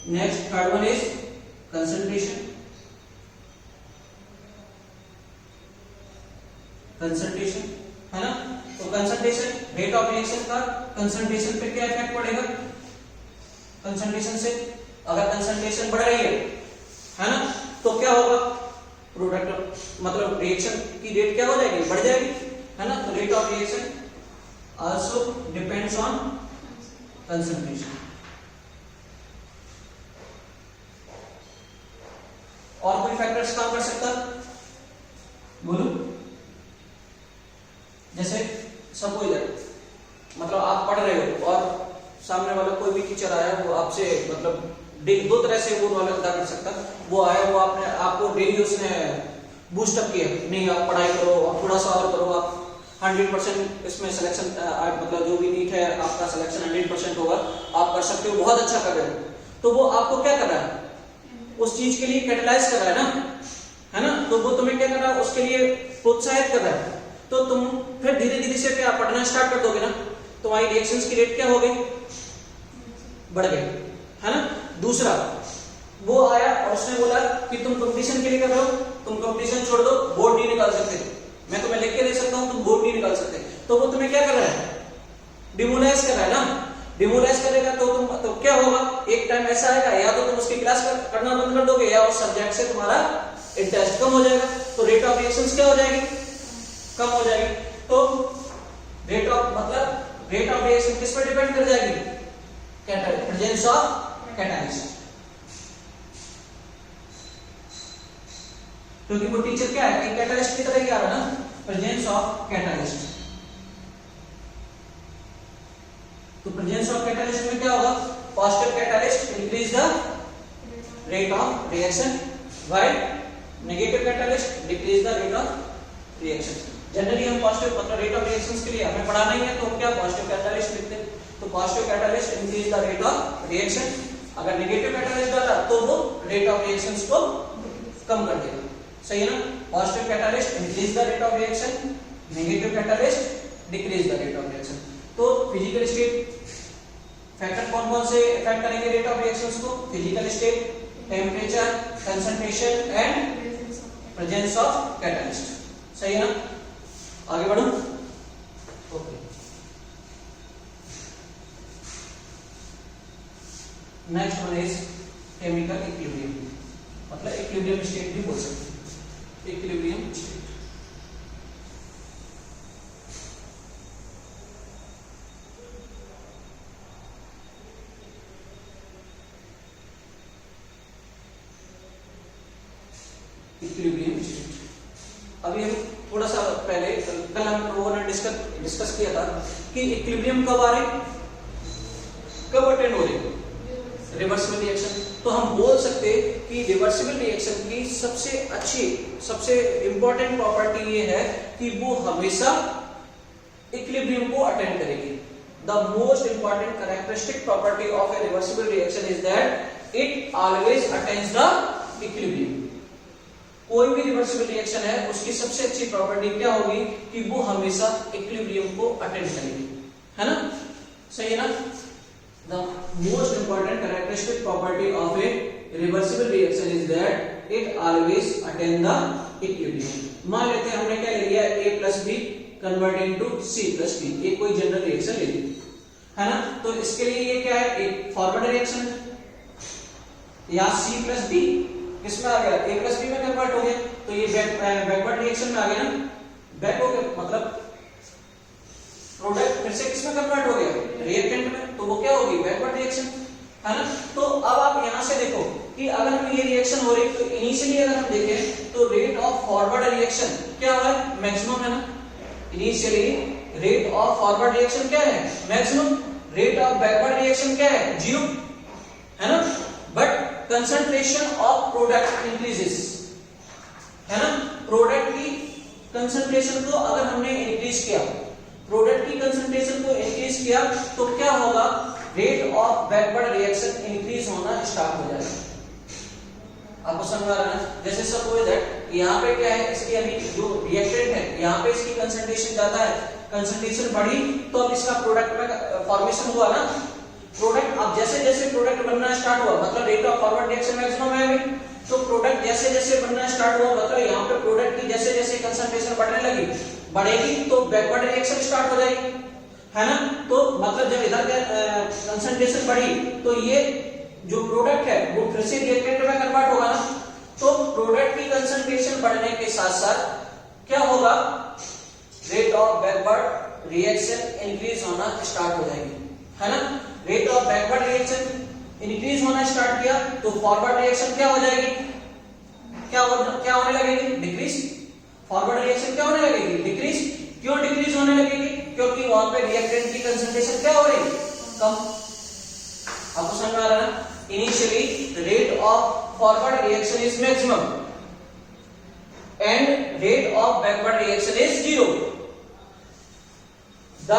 next third one is concentration, concentration है ना। तो कंसंट्रेशन, रेट ऑफ रिएक्शन का कंसंट्रेशन पे क्या इफेक्ट पड़ेगा? कंसंट्रेशन से अगर कंसंट्रेशन बढ़ रही है ना, तो क्या होगा? प्रोडक्ट मतलब रिएक्शन की रेट क्या हो जाएगी? बढ़ जाएगी, है ना। तो rate of reaction also depends on concentration. और कोई फैक्टर्स काम कर सकता? बोलो। जैसे सपोज मतलब आप पढ़ रहे हो और सामने वाला कोई भी टीचर आया, वो आपसे मतलब दो तरह से वो नॉलेज अदा कर सकता। वो आया, वो आपको डेली उसने बूस्ट अप किया, नहीं आप पढ़ाई करो, आप थोड़ा सा और करो, आप 100% इसमें सिलेक्शन मतलब जो भी नीट है आपका सिलेक्शन 100% होगा, आप कर सकते हो, बहुत अच्छा कर रहे हो। तो वो आपको क्या कर रहा है? उस चीज के लिए कैटलाइज कर रहा है ना, है ना। तो वो तुम्हें क्या कर रहा है? उसके लिए प्रोत्साहित कर रहा है। तो तुम फिर धीरे धीरे से क्या पढ़ना स्टार्ट कर दोगे ना, तुम्हारी रिएक्शंस की रेट क्या हो गई? बढ़ गई, है ना। दूसरा, वो आया और उसने बोला कि तुम कंपटीशन के लिए कर रहे हो, तुम कंपटीशन छोड़ दो, बोर्ड नहीं निकाल सकते, मैं तुम्हें लिख के दे सकता हूं, तुम बोर्ड नहीं निकाल सकते। तो वो तुम्हें क्या कर रहा है? डिमोलाइज कर रहा है ना। डिमोलाइज करेगा तो क्या होगा? एक टाइम ऐसा आएगा, या तो तुम उसकी क्लास करना बंद कर दोगे, या उस सब्जेक्ट से तुम्हारा इंटरेस्ट कम हो जाएगा। तो रेट ऑफ रिएक्शंस क्या हो जाएगी? कम हो जाएगी। तो रेट ऑफ मतलब रेट ऑफ रिएक्शन किस पर डिपेंड कर जाएगी? Presence of catalyst. क्योंकि वो टीचर क्या है? कैटालिस्ट की तरह ही आ रहा है ना, प्रेजेंस ऑफ कैटालिस्ट। तो प्रेजेंस ऑफ कैटालिस्ट में क्या होगा? Positive catalyst increase the rate of reaction, while negative catalyst decrease the rate of reaction. Generally हम पॉजिटिव मतलब रेट ऑफ रिएक्शंस के लिए हमें पढ़ाना ही है, तो हम क्या पॉजिटिव कैटालिस्ट लिखते हैं। तो positive catalyst increase the rate of reaction. अगर नेगेटिव कैटालिस्ट डाला तो वो रेट ऑफ रिएक्शंस को कम कर देगा, सही है ना। Positive catalyst increase the rate of reaction, negative catalyst decrease the rate of reaction. तो फिजिकल स्टेट फैक्टर कौन कौन से इफेक्ट करेंगे रेट ऑफ रिएक्शंस को? Physical state, temperature, concentration and presence of catalyst, सही है ना। आगे बढ़ो। Okay, next one is chemical equilibrium, मतलब इक्विलिब्रियम स्टेट भी बोल सकते हैं, इक्विलिब्रियम स्टेट। इक्विलिब्रियम स्टेट अभी हम थोड़ा सा पहले कल हम लोगों ने डिस्कस किया था कि इक्विलिब्रियम कब आ रहे, कब अटेंड हो रहे? Reversible reaction. तो हम बोल सकते कि रिवर्सिबल रिएक्शन की सबसे अच्छी सबसे इंपॉर्टेंट प्रॉपर्टी ये है कि वो हमेशा इक्विलिब्रियम को अटेंड करेगी। The most important characteristic property of a reversible reaction is that it always attends the equilibrium. कोई भी रिवर्सिबल रिएक्शन है उसकी सबसे अच्छी प्रॉपर्टी क्या होगी कि वो हमेशा इक्विलिब्रियम को अटेंड करेगी, है ना? सही है ना? The most important characteristic property of a reversible reaction is that it always attend the equilibrium. मान लेते हैं हमने क्या ले लिया, a plus b converting to c plus b, ये कोई जनरल रिएक्शन ले ली, है ना? तो इसके लिए ये क्या है, एक फॉरवर्ड रिएक्शन है, या c प्लस b किसमें आ गया, a प्लस b में कन्वर्ट हो गया, तो ये बैकवर्ड रिएक्शन में आ गया ना, बैक हो गया, मतलब प्रोडक्ट फिर से किसमें कन्वर्ट हो गया, रिएक्टेंट में, तो वो क्या होगी, बैकवर्ड रिएक्शन, है ना? तो अब आप यहां से देखो कि अगर हम ये रिएक्शन हो रही तो इनिशियली अगर हम देखें तो रेट ऑफ फॉरवर्ड रिएक्शन क्या हुआ है, मैक्सिमम, है ना? Initially rate of forward reaction क्या है, maximum, rate of backward reaction क्या है, 0, है ना? But concentration of product increases, है ना? प्रोडक्ट की कंसंट्रेशन को अगर हमने इंक्रीज किया, प्रोडक्ट की कंसंट्रेशन को इंक्रीज किया तो क्या होगा, rate of backward reaction increase होना स्टार्ट हो जाएगा। आपको समझ आ रहा है? जैसे सपोज दैट यहाँ पे क्या है, इसकी अभी जो रिएक्टेंट है यहाँ पे इसकी कंसंट्रेशन ज्यादा है, कंसंट्रेशन बढ़ी तो अब इसका प्रोडक्ट में फॉर्मेशन हुआ ना, प्रोडक्ट, अब जैसे जैसे प्रोडक्ट बनना स्टार्ट हुआ मतलब rate of forward reaction maximum है अभी, तो प्रोडक्ट जैसे जैसे बनना स्टार्ट हुआ मतलब यहाँ पे प्रोडक्ट की जैसे जैसे कंसंट्रेशन बढ़ने लगी, बढ़ेगी तो बैकवर्ड रिएक्शन स्टार्ट हो जाएगी, है ना? तो मतलब जब इधर कंसंट्रेशन बढ़ी तो ये जो प्रोडक्ट है वो फिर से रिएक्टेंट में कन्वर्ट होगा ना, तो प्रोडक्ट की कंसंट्रेशन बढ़ने के साथ साथ क्या होगा, rate of backward reaction increase होना स्टार्ट हो जाएगी, है ना? Rate of backward reaction increase होना स्टार्ट किया तो फॉरवर्ड रिएक्शन क्या हो जाएगी, क्या होने लगेगी, डिक्रीज। फॉरवर्ड रिएक्शन क्या होने लगेगी, डिक्रीज। क्यों डिक्रीज होने लगेगी, क्योंकि वहां पे रिएक्टेंट की कंसंट्रेशन क्या हो रही, कम। आपको समझ में आ रहा है? Initially rate of forward reaction is maximum and rate of backward reaction is 0. The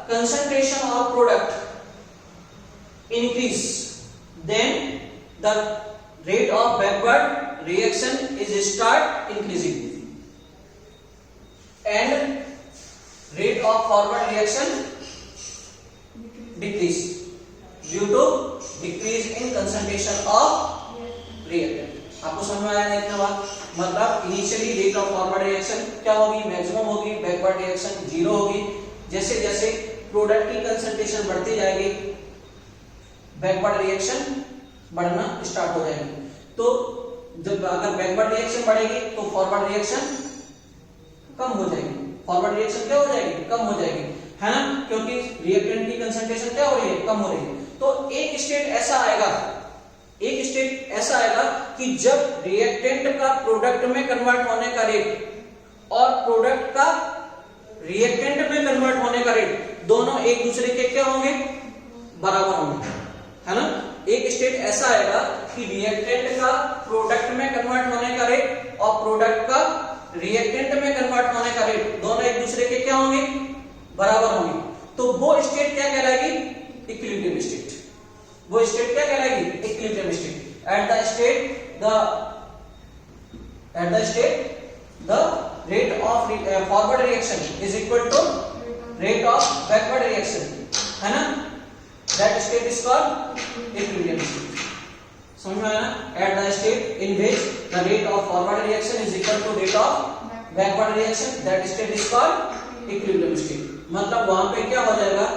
concentration of product increase, then the rate of backward reaction is start increasing and rate of forward reaction decrease due to decrease in concentration of reactant. आपको समझ में आया इतना बात? मतलब initially rate of forward reaction क्या होगी, मैक्सिमम होगी, बैकवर्ड रिएक्शन 0 होगी। जैसे जैसे प्रोडक्ट की कंसंट्रेशन बढ़ती जाएगी बैकवर्ड रिएक्शन बढ़ना स्टार्ट हो जाएगी। तो जब अगर बैकवर्ड रिएक्शन बढ़ेगी तो फॉरवर्ड रिएक्शन कम हो जाएगी, फॉरवर्ड रिएक्शन क्या हो जाएगी, कम हो जाएगी, है ना? क्योंकि रिएक्टेंट की कंसंट्रेशन क्या हो रही है, कम हो रही है। तो एक स्टेट ऐसा आएगा कि जब रिएक्टेंट का प्रोडक्ट में कन्वर्ट होने का रेट और प्रोडक्ट का रिएक्टेंट में कन्वर्ट होने का रेट दोनों एक दूसरे के क्या होंगे, बराबर होंगे, है ना? एक स्टेट ऐसा आएगा कि रिएक्टेंट का प्रोडक्ट में कन्वर्ट होने का रेट और प्रोडक्ट का रिएक्टेंट में कन्वर्ट होने का रेट दोनों एक दूसरे के क्या होंगे, बराबर होंगे। तो वो स्टेट क्या कहलाएगी, इक्विलिब्रियम स्टेट। वो स्टेट क्या कहलाएगी, equilibrium state. At the state the rate of forward reaction is equal to rate of backward reaction, है ना? That state is called equilibrium state. समझ में आया ना? At the state in which the rate of forward reaction is equal to rate of backward reaction, that state is called equilibrium state. मतलब वहां पे क्या हो जाएगा,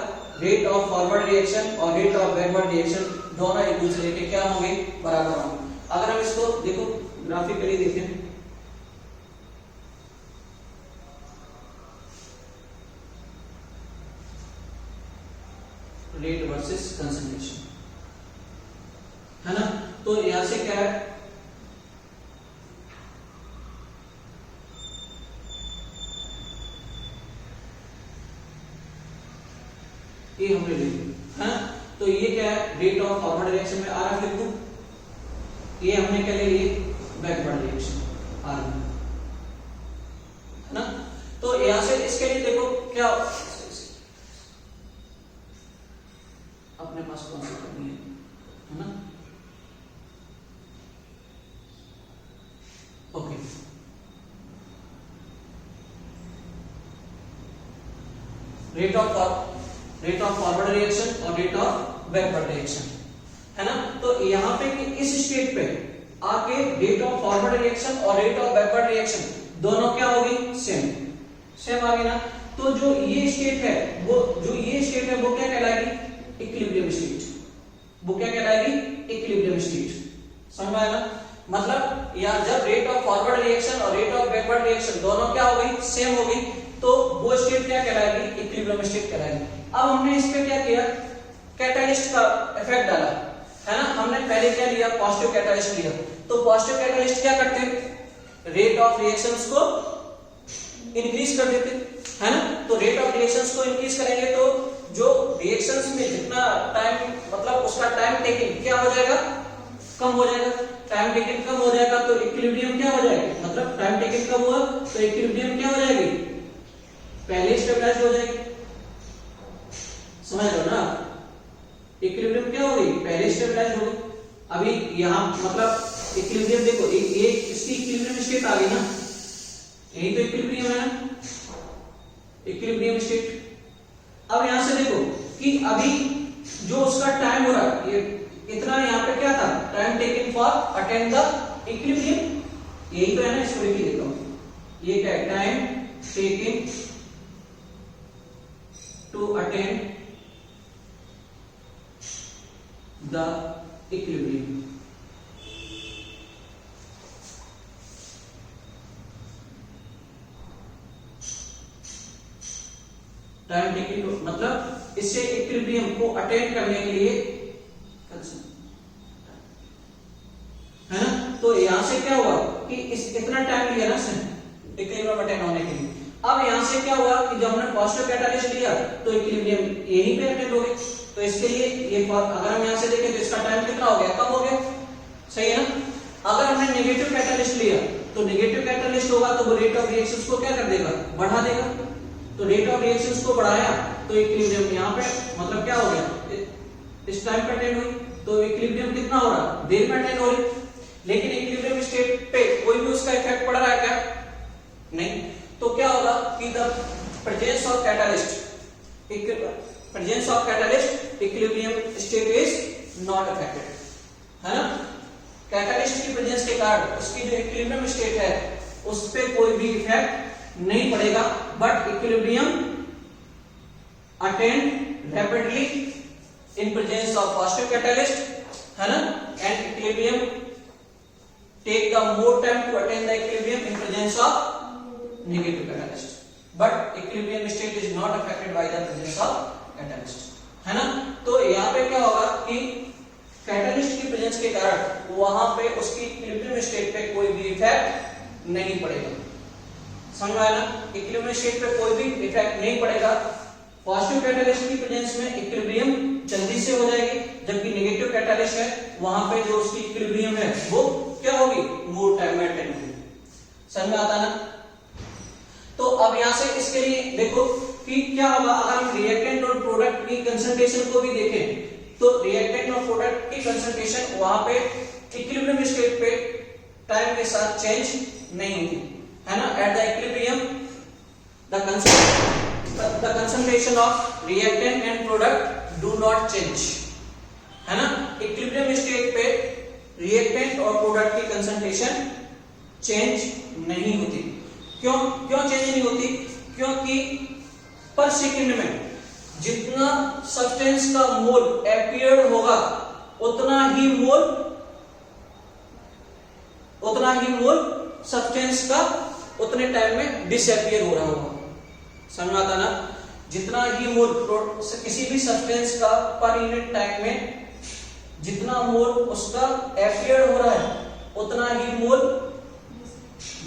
rate of forward reaction और rate of backward reaction दोनों एक दूसरे के क्या होंगे, बराबर होंगे। अगर हम इसको देखो ग्राफिकली देखें, रेट वर्सेस कंसंट्रेशन, है ना? तो यहां से क्या है, ये हमने ले लिया, है ना? तो ये क्या है, रेट ऑफ फॉरवर्ड रिएक्शन में आ रहा है, फिर ये हमने क्या ले लिए, बैकवर्ड रिएक्शन आ रहा है ना? तो यहां से इसके लिए देखो क्या पास कौन सी करनी है ना। Okay, rate of forward reaction और रेट ऑफ बैकवर्ड रिएक्शन, है ना। तो यहाँ पे कि इस स्टेट पे आके रेट ऑफ फॉरवर्ड रिएक्शन और रेट ऑफ बैकवर्ड रिएक्शन दोनों क्या होगी, सेम आ गई ना। तो जो ये स्टेट है वो क्या कहलाएगी, इक्विलिब्रियम स्टेट। वो क्या कहलाएगी, इक्विलिब्रियम स्टेट। समझ में आया ना। मतलब यार जब रेट ऑफ फॉरवर्ड रिएक्शन और रेट ऑफ बैकवर्ड रिएक्शन दोनों क्या हो गई, सेम हो गई, तो वो स्टेट क्या कहलाएगी, इक्विलिब्रियम स्टेट कहलाएगी। अब हमने इस पे क्या किया, कैटालिस्ट का इफेक्ट डाला, है ना। हमने पहले क्या लिया, पॉजिटिव कैटालिस्ट लिया। तो पॉजिटिव कैटालिस्ट क्या करते हैं, रेट ऑफ रिएक्शंस को इंक्रीज कर देते, है ना। तो रेट ऑफ रिएक्शंस को इंक्रीज करेंगे तो जो रिएक्शंस में जितना टाइम, मतलब उसका टाइम टेकिंग क्या हो जाएगा, कम हो जाएगा। टाइम टेकिंग कम हो जाएगा तो इक्विलिब्रियम क्या हो जाएगी, मतलब टाइम टेकिंग कम हुआ तो इक्विलिब्रियम क्या हो जाएगी, पहले स्टेबलाइज हो जाएगी। समझ लो ना, इक्विलिब्रियम क्या होगी, पहले स्टेबलाइज होगी। अभी यहाँ मतलब इक्विलिब्रियम देखो, ये इसकी इक्विलिब्रियम स्टेट आ गई ना, यही तो इक्विलिब्रियम है ना, इक्विलिब्रियम स्टेट। अब यहां से देखो कि अभी जो उसका टाइम हो रहा है, ये इतना यहाँ पे क्या था, time taken for attend the equilibrium, यही तो है ना। इसको लिख देता हूं, ये क्या है, time taken to attend the equilibrium. Time taking मतलब इससे इक्विलिब्रियम को अटेंड करने के लिए, है ना। तो यहां से क्या हुआ कि इतना टाइम लिया ना इक्विलिब्रियम अटेंड होने के लिए। अब यहां से क्या हुआ कि जब हमने पॉजिटिव कैटालिस्ट लिया तो इक्विलिब्रियम यहीं पे अटेंड हो गए। तो इसके लिए ये अगर हम यहां से देखें तो इसका टाइम कितना हो गया, कम हो गया, सही है ना। अगर हमने नेगेटिव कैटालिस्ट लिया तो नेगेटिव कैटालिस्ट होगा तो वो रेट ऑफ रिएक्शंस को क्या कर देगा, बढ़ा देगा। तो रेट ऑफ रिएक्शंस को बढ़ाया तो इक्विलिब्रियम यहाँ पे मतलब क्या हो गया, इस टाइम पे अटेंड हुई, तो इक्विलिब्रियम कितना हो रहा, देर में अटेंड हो रही। लेकिन इक्विलिब्रियम स्टेट पे कोई भी उसका इफेक्ट पड़ रहा है क्या, नहीं। तो क्या होगा कि the presence of catalyst equilibrium state is not affected, है ना। कैटालिस्ट की प्रेजेंस के कारण उसकी जो इक्विलिब्रियम स्टेट है उस पे कोई भी इफेक्ट नहीं पड़ेगा, but equilibrium attend rapidly in presence of positive catalyst, है ना, and equilibrium take the more time to attend the equilibrium in presence of negative catalyst, but equilibrium state is not affected by the presence of catalyst, है ना। तो यहाँ पे क्या होगा कि कैटालिस्ट की प्रेजेंस के कारण वहां पे उसकी इक्विलिब्रियम स्टेट पे कोई भी इफेक्ट नहीं पड़ेगा। समझ आया ना, इक्विलिब्रियम स्टेट पे कोई भी इफेक्ट नहीं पड़ेगा। पॉजिटिव कैटालिस्ट की प्रेजेंस में इक्विलिब्रियम जल्दी से हो जाएगी, जबकि नेगेटिव कैटालिस्ट है वहां पे जो उसकी इक्विलिब्रियम है वो क्या होगी, मोर टाइम में अटेंड होगी। समझ में आता ना। तो अब यहां से इसके लिए देखो कि क्या होगा, अगर हम रिएक्टेंट और प्रोडक्ट की कंसंट्रेशन को भी देखें तो रिएक्टेंट और प्रोडक्ट की कंसंट्रेशन वहां पे इक्विलिब्रियम स्टेट पे टाइम के साथ चेंज नहीं होती, है ना। At the equilibrium the concentration of reactant and product do not change, है ना। इक्विलिब्रियम स्टेट पे रिएक्टेंट और प्रोडक्ट की कंसंट्रेशन चेंज नहीं होती। क्यों चेंज नहीं होती, क्योंकि पर सेकंड में जितना सब्सटेंस का मोल अपीयर होगा उतना ही मोल सब्सटेंस का उतने टाइम में डिसअपीयर हो रहा होगा। समझ आता ना। जितना ही मोल किसी भी सब्सटेंस का पर यूनिट टाइम में जितना मोल उसका अपीयर हो रहा है उतना ही मोल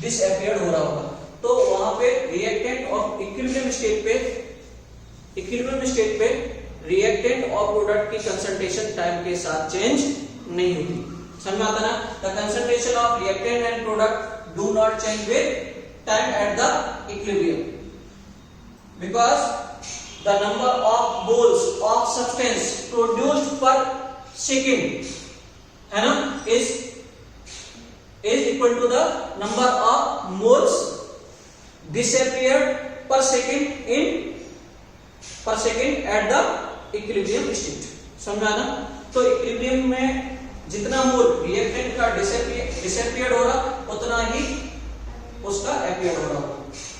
डिसअपीयर हो रहा होगा। तो वहां पे रिएक्टेंट और इक्विलिब्रियम स्टेट पे रिएक्टेंट और प्रोडक्ट की कंसंट्रेशन टाइम के साथ चेंज नहीं होती। समझ में आता ना। The concentration of reactant and product do not change with time at the equilibrium, because the number of moles of substance produced पर सेकेंड, है ना, is equal to the number of moles disappeared per second at the equilibrium state। समझा ना? तो इक्विलिब्रियम में जितना मोल रिएक्टेंट का डिसअपियर्ड हो रहा उतना ही उसका अपीयर हो रहा।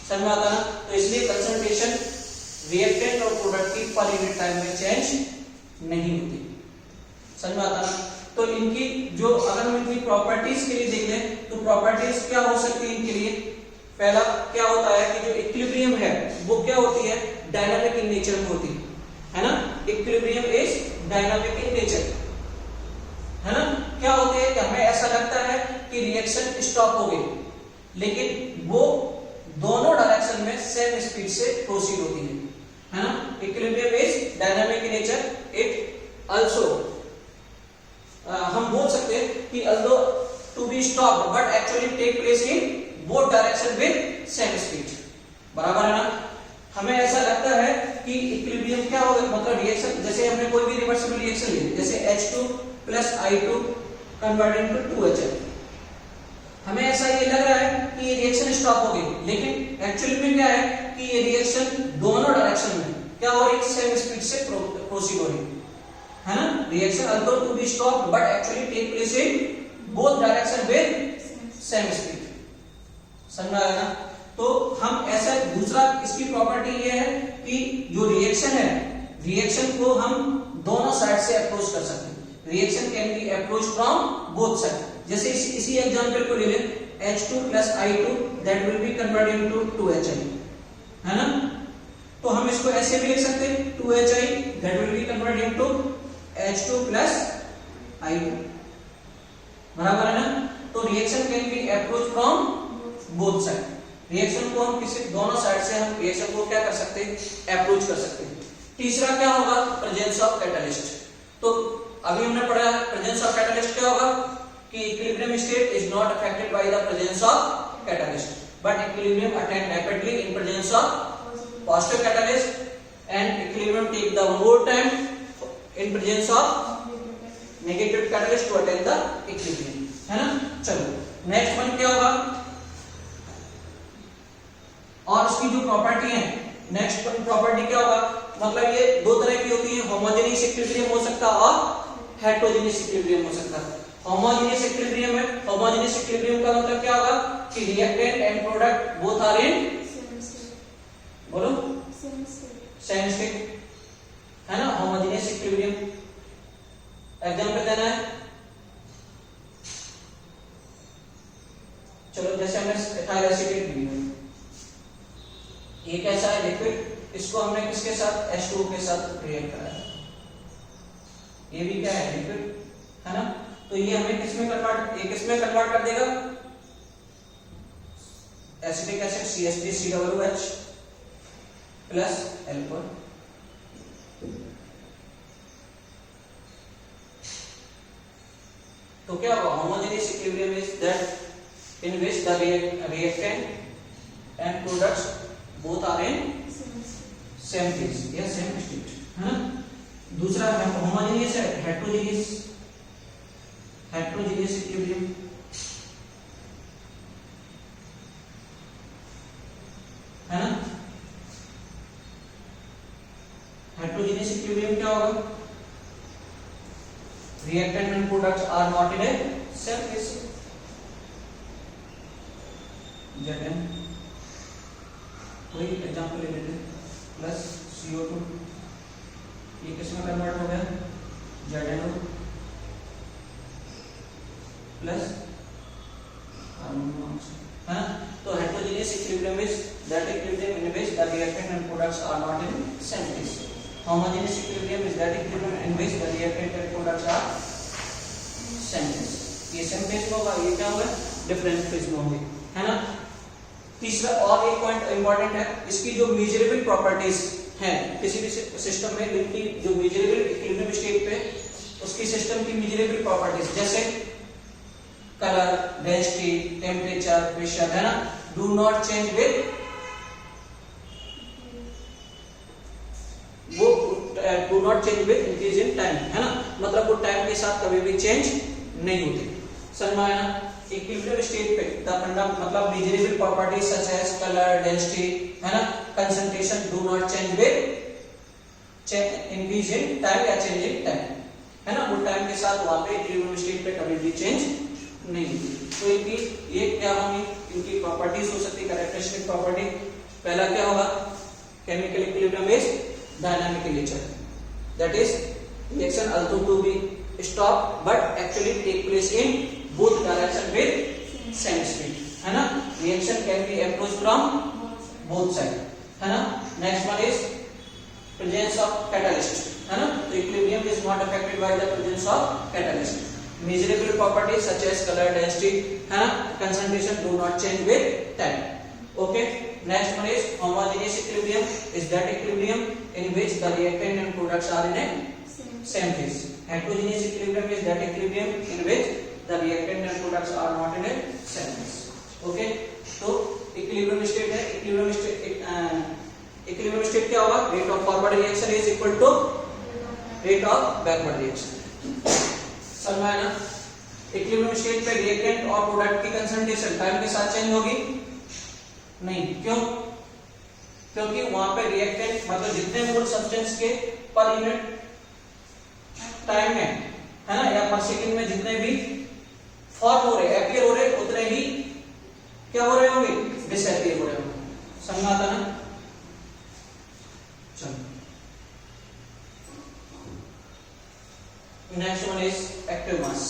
समझ में आता ना? तो इसलिए कंसंट्रेशन रिएक्टेंट और प्रोडक्ट की पर यूनिट टाइम में चेंज नहीं होती। समझ में आता ना? तो इनकी जो अगर हम इनकी प्रॉपर्टीज के लिए देख लें तो प्रॉपर्टीज क्या हो सकती है इनके लिए। पहला क्या होता है कि जो इक्विलिब्रियम है वो क्या होती है, डायनामिक इन नेचर में होती है ना। Equilibrium is dynamic in nature, है ना। क्या होते हैं कि हमें ऐसा लगता है कि रिएक्शन स्टॉप हो गई, लेकिन वो दोनों डायरेक्शन में सेम स्पीड से प्रोसीड होती है ना। Equilibrium is dynamic in nature. It also हम बोल सकते हैं कि although to be stopped but actually take place in both direction with same speed। बराबर है ना। हमें ऐसा लगता है कि इक्विलिब्रियम क्या होगा, मतलब रिएक्शन, जैसे हमने कोई भी रिवर्सिबल रिएक्शन ली, जैसे H2 plus I2 converted to 2HF, हमें ऐसा ये लग रहा है कि ये रिएक्शन स्टॉप हो गई, लेकिन एक्चुअली में क्या है कि ये रिएक्शन दोनों डायरेक्शन में क्या हो रही है, सेम स्पीड से प्रोसीड हो रही है ना। Reaction although to be stopped but actually take place in both direction with same speed। समझ में आया ना? तो हम ऐसा, दूसरा इसकी प्रॉपर्टी ये है कि जो रिएक्शन है, रिएक्शन को हम दोनों साइड से अप्रोच कर सकते हैं। Reaction can be approach from both side. जैसे इसी एग्जांपल को ले लें, H2 plus I2 that will be converted into 2HI, है ना। तो हम इसको ऐसे भी लिख सकते हैं 2HI that will be converted into H2 plus I2, बराबर है ना। तो reaction can be approach from both side. Reaction को हम किसी दोनों साइड से हम रिएक्शन को क्या कर सकते हैं, अप्रोच कर सकते हैं। तीसरा क्या होगा, प्रेजेंस ऑफ कैटलिस्ट। तो अभी हमने पढ़ा प्रेजेंस ऑफ कैटलिस्ट क्या होगा कि equilibrium state is not affected by the presence of catalyst but equilibrium attain rapidly in presence of positive catalyst and equilibrium take the more time in presence of negative catalyst to attain the equilibrium, है ना। चलो नेक्स्ट वन क्या होगा, और इसकी जो प्रॉपर्टी है, नेक्स्ट प्रॉपर्टी क्या होगा, मतलब ये दो तरह की होती है, होमोजेनियस इक्विलिब्रियम हो सकता है और हेटेरोजेनियस इक्विलिब्रियम हो सकता है। होमोजेनियस इक्विलिब्रियम है, होमोजेनियस इक्विलिब्रियम का मतलब क्या होगा कि reactant and product both are in बोलो सेम स्टेट, है ना। होमोजेनियस इक्विलिब्रियम एग्जांपल देना है। चलो जैसे हमने इथाइल एसीटेट लिया, ये कैसा है लिक्विड, इसको हमने किसके साथ H2O के साथ रिएक्ट कराया, ये भी क्या है लिक्विड, है ना। तो ये हमें किसमें कन्वर्ट कर देगा, acetic acid CH3COOH plus alcohol. तो क्या होगा, homogeneous equilibrium is that in which the reactant and products both are in same phase या सेम स्टेट, है ना। दूसरा होमोजेनियस है, हेटेरोजेनियस इक्विलिब्रियम, है ना। हेटेरोजेनियस इक्विलिब्रियम क्या होगा, reactant and products are not in a same phase। Zn कोई एग्जांपल ले लेते हैं, प्लस CO2, ये किसमें कन्वर्ट हो गया, ZnO प्लस कार्बन मोनोऑक्साइड, है ना। तो heterogeneous equilibrium is that equilibrium in which the reactant and products are not in same phase. Homogeneous equilibrium is that equilibrium in which the reactant and products are same phase। ये same phase में होगा, ये क्या होगा, different phase में होंगे, है ना। तीसरा और एक पॉइंट इंपॉर्टेंट है, इसकी जो मेजरेबल प्रॉपर्टीज हैं किसी भी सिस्टम में, इनकी जो मेजरेबल इक्विलिब्रियम स्टेट पे उसकी सिस्टम की मेजरेबल प्रॉपर्टीज, जैसे कलर, डेंसिटी, टेम्परेचर, प्रेशर, है ना, do not change with not change with increase in time, है ना, मतलब वो टाइम के साथ कभी भी चेंज नहीं होते। समझ में आया ना? इक्विलिब्रियम स्टेट पे द मतलब desirable properties such as colour, density, है ना, concentration do not change with increase in time या चेंज इन टाइम, है ना, वो टाइम के साथ वहां पे इक्विलिब्रियम स्टेट पे कभी भी चेंज नहीं होती। तो इनकी ये क्या होंगी, इनकी प्रॉपर्टीज हो सकती है, कैरेक्टरिस्टिक प्रॉपर्टी। पहला क्या होगा, chemical equilibrium is dynamic in nature, that is reaction also to be stop but actually take place in both direction with same speed, है ना, reaction can be approach from both side, है ना। Next one is presence of catalyst, है ना, तो equilibrium is not affected by the presence of catalyst. Measurable properties such as colour, density, है ना, concentration do not change with time. Okay, next one is homogeneous equilibrium is that equilibrium in which the reactant and products are in a same phase. Heterogeneous equilibrium is that equilibrium in which the reactant and products are not in a same phase. Okay, तो equilibrium state है, equilibrium state क्या होगा, rate of forward reaction is equal to rate of backward reaction। समझ में आया ना? equilibrium state पे reactant और product की concentration टाइम के साथ चेंज होगी नहीं, क्यों? क्योंकि वहां पे रिएक्टेंट मतलब जितने मोल सब्सटेंस के पर यूनिट टाइम में, है ना, या पर सेकंड में जितने भी फॉर्म हो रहे, अपीयर हो रहे, उतने ही क्या हो रहे होंगे, डिसअपीयर हो रहे होंगे। समझ आता ना? चलो, next one is active mass.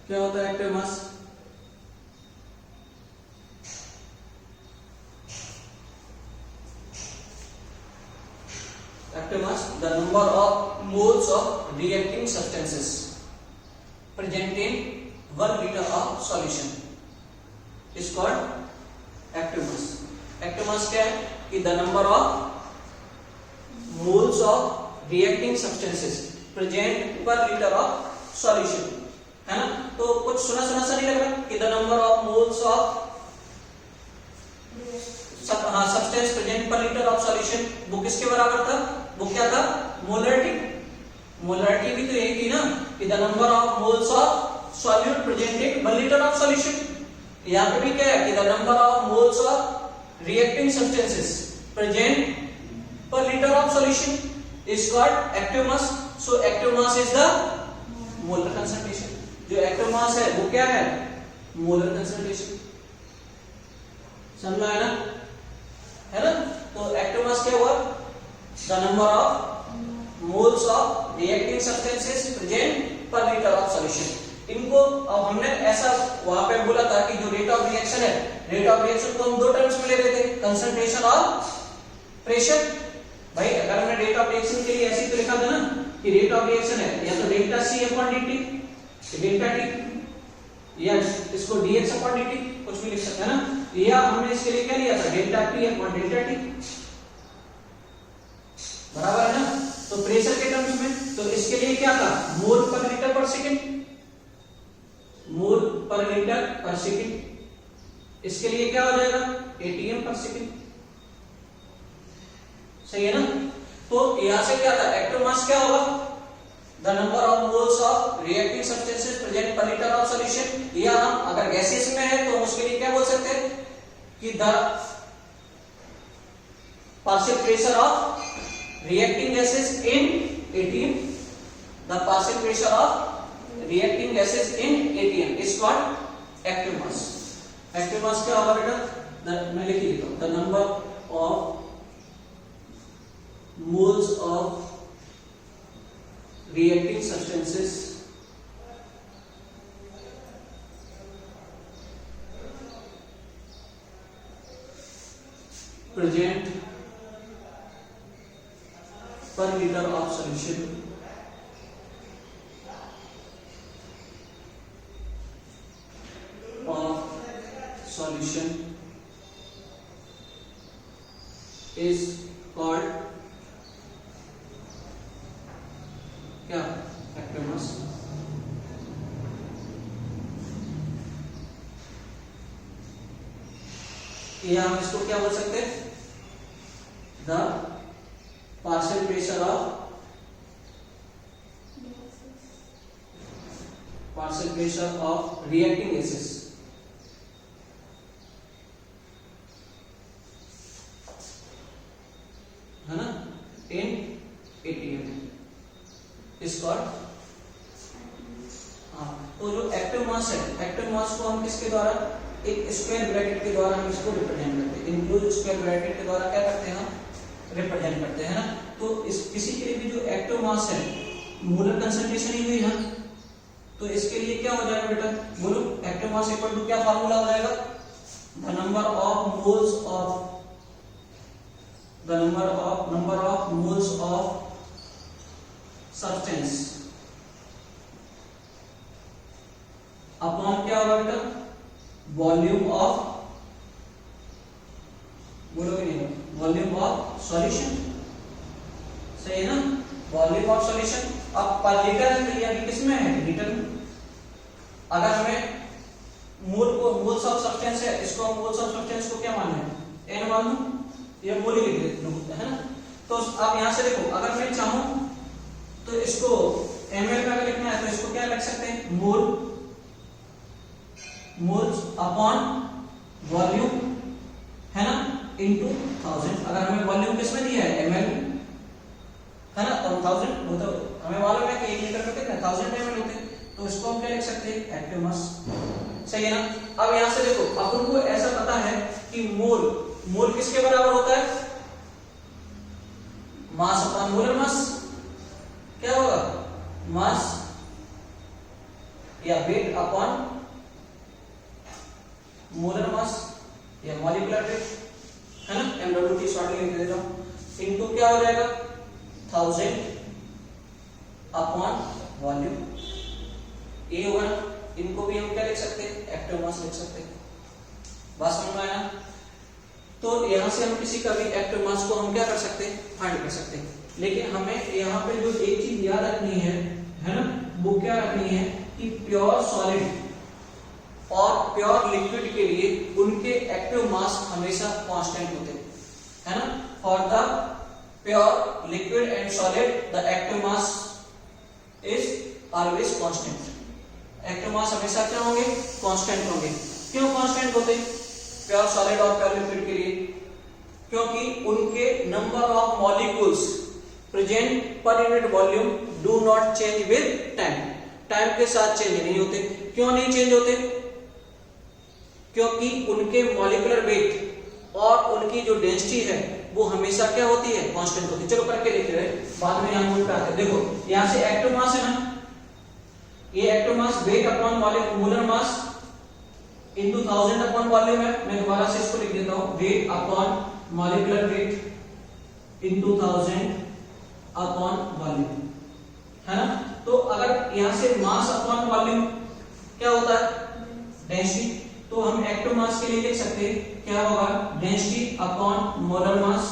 क्या होता है active mass? Active mass, the number of moles of reacting substances present in 1 liter of solution is called active mass. Active mass क्या है कि the number of moles of reacting substances present per liter of solution, है ना। तो कुछ सुना सुना सा नहीं लग रहा कि the number of moles of substance present per litre of solution, वो किसके बराबर था, वो क्या था, मोलरिटी। मोलरिटी भी तो यही थी ना कि the number of moles of solute present in 1 litre of solution. यहाँ पे भी क्या है कि the number of moles of reacting substances present per litre of solution is called active mass. So active mass is the molar concentration. जो एक्टिव मास है वो क्या है, मोलर कंसंट्रेशन। समझ में आया ना, है ना। तो एक्टिव मास क्या हुआ, the number of moles of reacting substances present per litre of solution. इनको अब हमने ऐसा वहां पे बोला था कि जो रेट ऑफ रिएक्शन है, रेट ऑफ रिएक्शन को हम दो टर्म्स में ले रहे थे, कंसंट्रेशन और प्रेशर। भाई अगर हमने रेट ऑफ रिएक्शन के लिए ऐसे तो लिखा था ना कि रेट ऑफ रिएक्शन है या तो delta C upon dt, delta T, या इसको dx अपॉन dt, कुछ भी लिख सकते हैं ना, या हमने इसके लिए क्या लिया था, delta T upon delta T, बराबर है ना। तो प्रेशर के टर्म्स में तो इसके लिए क्या था, मोल पर लीटर पर सेकंड, मोल पर लीटर पर सेकंड। इसके लिए क्या हो जाएगा, atm पर सेकंड। सही है ना। तो यहां से क्या था, एक्टिव मास क्या होगा, the number of moles of reacting substances present per litre of solution. या हम अगर गैसेस में है तो उसके लिए क्या बोल सकते हैं कि the partial pressure of reacting gases in atm, the partial pressure of reacting gases in atm is called active mass. Active mass क्या होगा बेटा, मैं लिख देता हूं, the number of moles of reacting substances present per liter of solution is called क्या, एक्टिव मास। या हम इसको क्या बोल सकते हैं, the partial pressure of reacting gases. है ना, इन एटीएम इज कॉल्ड। हाँ, तो जो एक्टिव मास है, एक्टिव मास को हम किसके द्वारा, एक स्क्वायर ब्रैकेट के द्वारा हम इसको रिप्रेजेंट करते हैं। इनक्लूड स्क्वायर ब्रैकेट के द्वारा क्या करते हैं, हम रिप्रेजेंट करते हैं ना। तो इस किसी के लिए भी जो एक्टिव मास है, मोलर कंसंट्रेशन ही हुई है, तो इसके लिए क्या हो जाएगा बेटा, बोलो, एक्टिव मास इक्वल टू क्या फार्मूला हो जाएगा, the number of moles of substance upon क्या होगा बेटा, वॉल्यूम ऑफ, बोलोगे नहीं, वॉल्यूम ऑफ सॉल्यूशन, सही है ना, वॉल्यूम ऑफ सॉल्यूशन। अब पर लीटर है, तो ये अभी किसमें है, लीटर में। अगर हमें मोल्स ऑफ सब्सटेंस है, इसको हम मोल्स ऑफ सब्सटेंस को क्या मानना है, एन मान लूं, ये मोल ही लिख देते हैं ना। तो आप यहां से देखो, अगर मैं चाहूं तो इसको ml में अगर लिखना है तो इसको क्या लिख सकते हैं, मोल्स अपॉन वॉल्यूम, है ना, इनटू 1000। अगर हमें वॉल्यूम किसमें दिया है, ml में, है ना, तो 1000, वो तो हमें मालूम है कि 1 लीटर में कितना 1000 ml होते हैं, तो इसको हम क्या लिख सकते हैं, एक्टिव मास, सही है ना। अब यहां से देखो, अपन को ऐसा पता है कि मोल किसके बराबर होता है, मास अपॉन मोलर मास, क्या होगा, मास या वेट अपॉन मोलर मास या मॉलिक्यूलर वेट, है ना, MWT शॉर्ट में लिख देता हूं, इनटू क्या हो जाएगा, 1000 अपॉन वॉल्यूम, ये होगा ना। इनको भी हम क्या लिख सकते हैं, एक्टिव मास लिख सकते हैं। बात समझ में आया। तो यहां से हम किसी का भी एक्टिव मास को हम क्या कर सकते हैं, फाइंड कर सकते हैं। लेकिन हमें यहाँ पे जो एक चीज याद रखनी है ना, वो क्या रखनी है कि प्योर सॉलिड और प्योर लिक्विड के लिए उनके एक्टिव मास हमेशा कांस्टेंट होते हैं, है ना। For the pure liquid and solid the active mass is always constant. Active mass हमेशा क्या होंगे, कांस्टेंट होंगे। क्यों कांस्टेंट होते हैं प्योर सॉलिड और प्योर लिक्विड के लिए, क्योंकि उनके number of molecules present per unit volume do not change with time. Time के साथ चेंज नहीं होते। क्यों नहीं चेंज होते, क्योंकि उनके मॉलिक्यूलर वेट और उनकी जो डेंसिटी है वो हमेशा क्या होती है, कांस्टेंट होती है। चलो करके देख रहे हैं, बाद में यहां पे आते हैं। देखो यहां से एक्टिव मास है ना, ये active mass weight upon molar mass into 1000 upon volume है। मैं दोबारा से इसको लिख देता हूं, weight upon molecular weight into 1000 upon volume, है ना। तो अगर यहां से मास अपॉन वॉल्यूम क्या होता है, डेंसिटी, तो हम एक्टिव मास के लिए लिख सकते हैं क्या होगा, density upon molar mass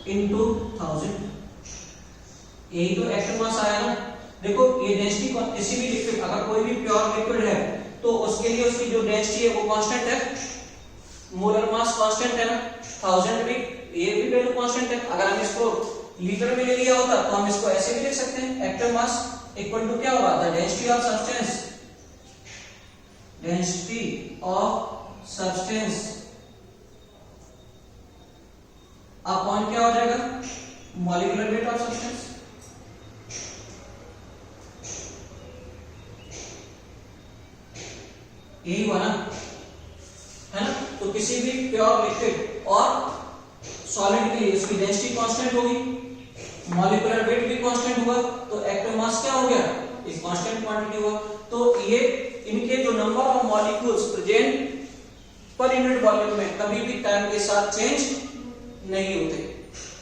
into 1000। यही तो एक्टिव मास आया ना। देखो ये डेंसिटी किसी भी लिक्विड, अगर कोई भी प्योर लिक्विड है तो उसके लिए उसकी जो डेंसिटी है वो कांस्टेंट है, मोलर मास कांस्टेंट है ना, 1000 भी, ये भी वैल्यू कांस्टेंट है। अगर हम इसको लीटर में ले लिया होता तो हम इसको ऐसे भी लिख सकते हैं, एक्टिव मास इक्वल टू क्या होगा, the density of substance, density of substance upon क्या हो जाएगा, मॉलिक्यूलर वेट ऑफ सब्सटेंस। यही हुआ ना, है ना। तो किसी भी प्योर लिक्विड और सॉलिड के लिए इसकी डेंसिटी कांस्टेंट होगी, मॉलिक्यूलर वेट भी कांस्टेंट हुआ, तो एक्टिव मास क्या हो गया, एक कांस्टेंट क्वांटिटी हुआ। तो ये इनके जो number of molecules present per unit volume में कभी भी टाइम के साथ चेंज नहीं होते,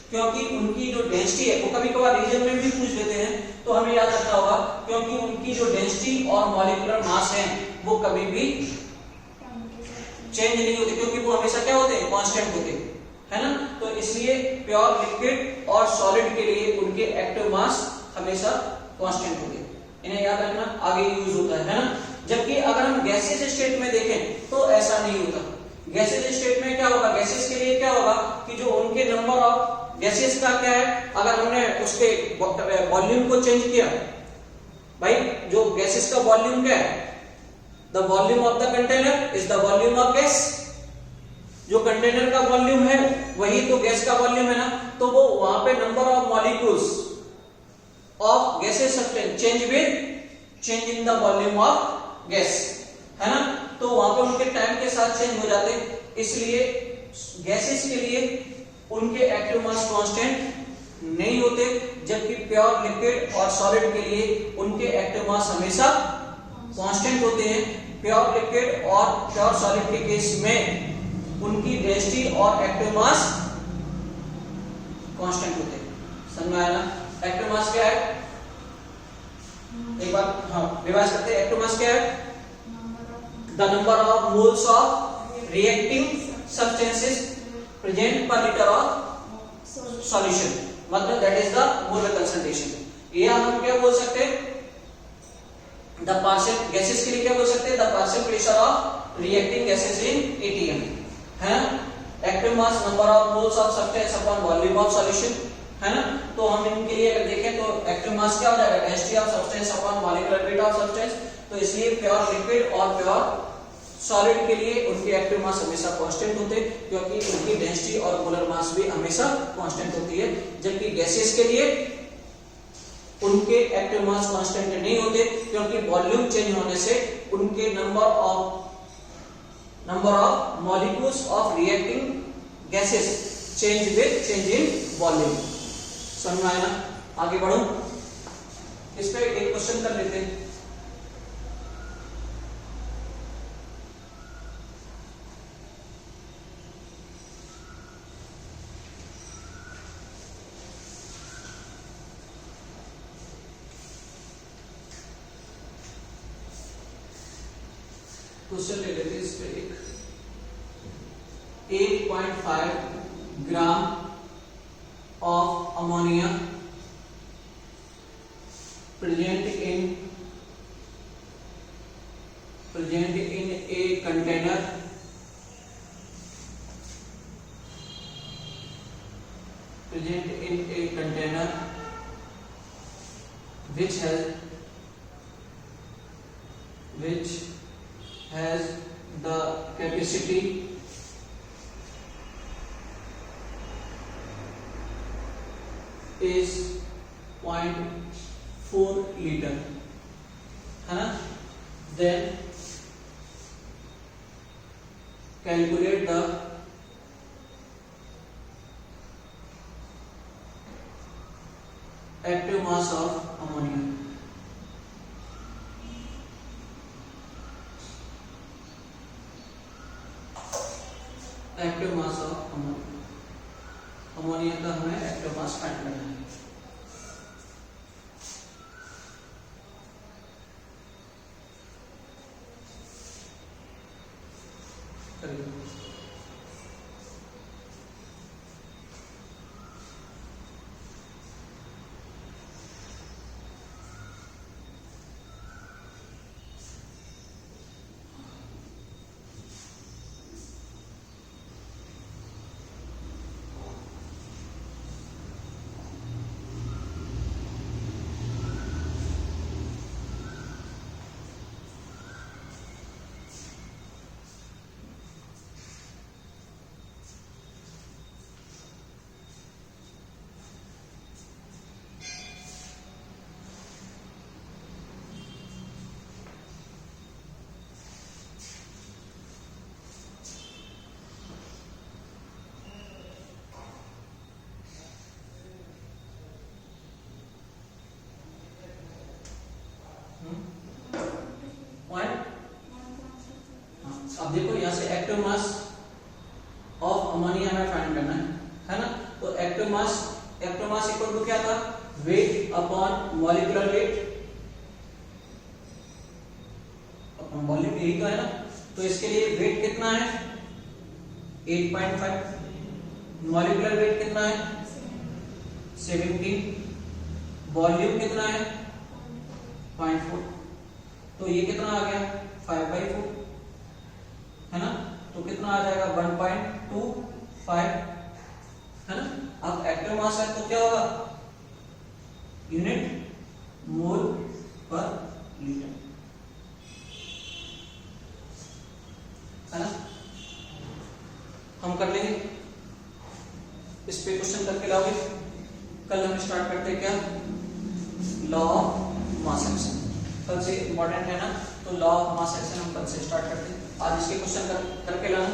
क्योंकि उनकी जो डेंसिटी है वो कभी कभार रीजन में भी पूछ लेते हैं, तो हमें याद रखना होगा, क्योंकि उनकी जो डेंसिटी और मॉलिक्यूलर मास है वो कभी भी चेंज नहीं होते, क्योंकि वो हमेशा क्या होते हैं, कांस्टेंट होते हैं, है ना। तो इसलिए प्योर लिक्विड और सॉलिड के लिए उनके एक्टिव मास हमेशा कांस्टेंट होते हैं, इन्हें याद रखना, आगे यूज होता है ना। जबकि अगर हम गैसियस स्टेट में देखें तो ऐसा नहीं होता। गैसेस स्टेट में क्या होगा, गैसेस के लिए क्या होगा कि जो उनके नंबर ऑफ गैसेस का क्या है, अगर हमने उसके वॉल्यूम को चेंज किया, भाई जो गैसेस का वॉल्यूम क्या है, the volume of the container is the volume of gas. जो कंटेनर का वॉल्यूम है वही तो गैस का वॉल्यूम है ना, तो वो वहां पे number of molecules of gases substance change with change in the volume of gas, है ना, तो वहां पे उनके टाइम के साथ चेंज हो जाते, इसलिए गैसेस के लिए उनके एक्टिव मास कांस्टेंट नहीं होते, जबकि प्योर लिक्विड और सॉलिड के लिए उनके एक्टिव मास हमेशा कांस्टेंट होते हैं। प्योर लिक्विड और प्योर सॉलिड के केस में उनकी डेंसिटी और एक्टिव मास कांस्टेंट होते हैं। समझ में आया ना? एक्टिव मास क्या है, एक बार हाँ रिवाइज करते हैं। एक्टिव मास क्या है, the number of moles of reacting substances present per litre of solution, मतलब that is the molar concentration. या हम क्या बोल सकते हैं, द पार्शियल गैसेस के लिए क्या बोल सकते हैं, the partial pressure of reacting gases in ATM, है active mass number of moles of substance upon volume of solution, है ना। तो हम इनके लिए अगर देखें तो एक्टिव मास क्या हो जाएगा, density of substance upon molecular weight of substance. तो इसलिए प्योर लिक्विड और प्योर सॉलिड के लिए उनके एक्टिव मास हमेशा कांस्टेंट होते हैं, क्योंकि उनकी डेंसिटी और मोलर मास भी हमेशा कांस्टेंट होती है, जबकि गैसेस के लिए उनके एक्टिव मास कांस्टेंट नहीं होते, क्योंकि वॉल्यूम चेंज होने से उनके number of molecules of reacting gases change with change in volume. समझ में आया ना? आगे बढ़ो, इस पे एक क्वेश्चन कर लेते हैं। क्वेश्चन ले लेते हैं इस पे एक 8.5 gram of ammonia present in a container which has the capacity is 0.4 liter, है ना। Then calculate the active mass of ammonia। Active mass of ammonia का हमें एक्टिव मास फाइंड करना है। अब देखो यहाँ से एक्टिव मास ऑफ अमोनिया हमें फाइंड करना है ना। तो एक्टिव मास इक्वल टू क्या था, weight upon molecular weight upon volume, यही तो है ना। तो इसके लिए वेट कितना है 8.5, मॉलिक्यूलर वेट कितना है 17, वॉल्यूम कितना है 0.4, तो ये कितना आ गया 5/4, है ना। तो कितना आ कितना आ जाएगा 1.25, है ना। अब एक्टिव मास है तो क्या होगा, यूनिट मोल पर लीटर, है ना। हम कर लेंगे, इस पे क्वेश्चन करके लाओगे। कल हम स्टार्ट करते हैं क्या, लॉ ऑफ मास एक्शन। कल से इंपॉर्टेंट है ना, तो लॉ ऑफ मास एक्शन हम कल से स्टार्ट करते हैं। आज इसके क्वेश्चन करके लाना।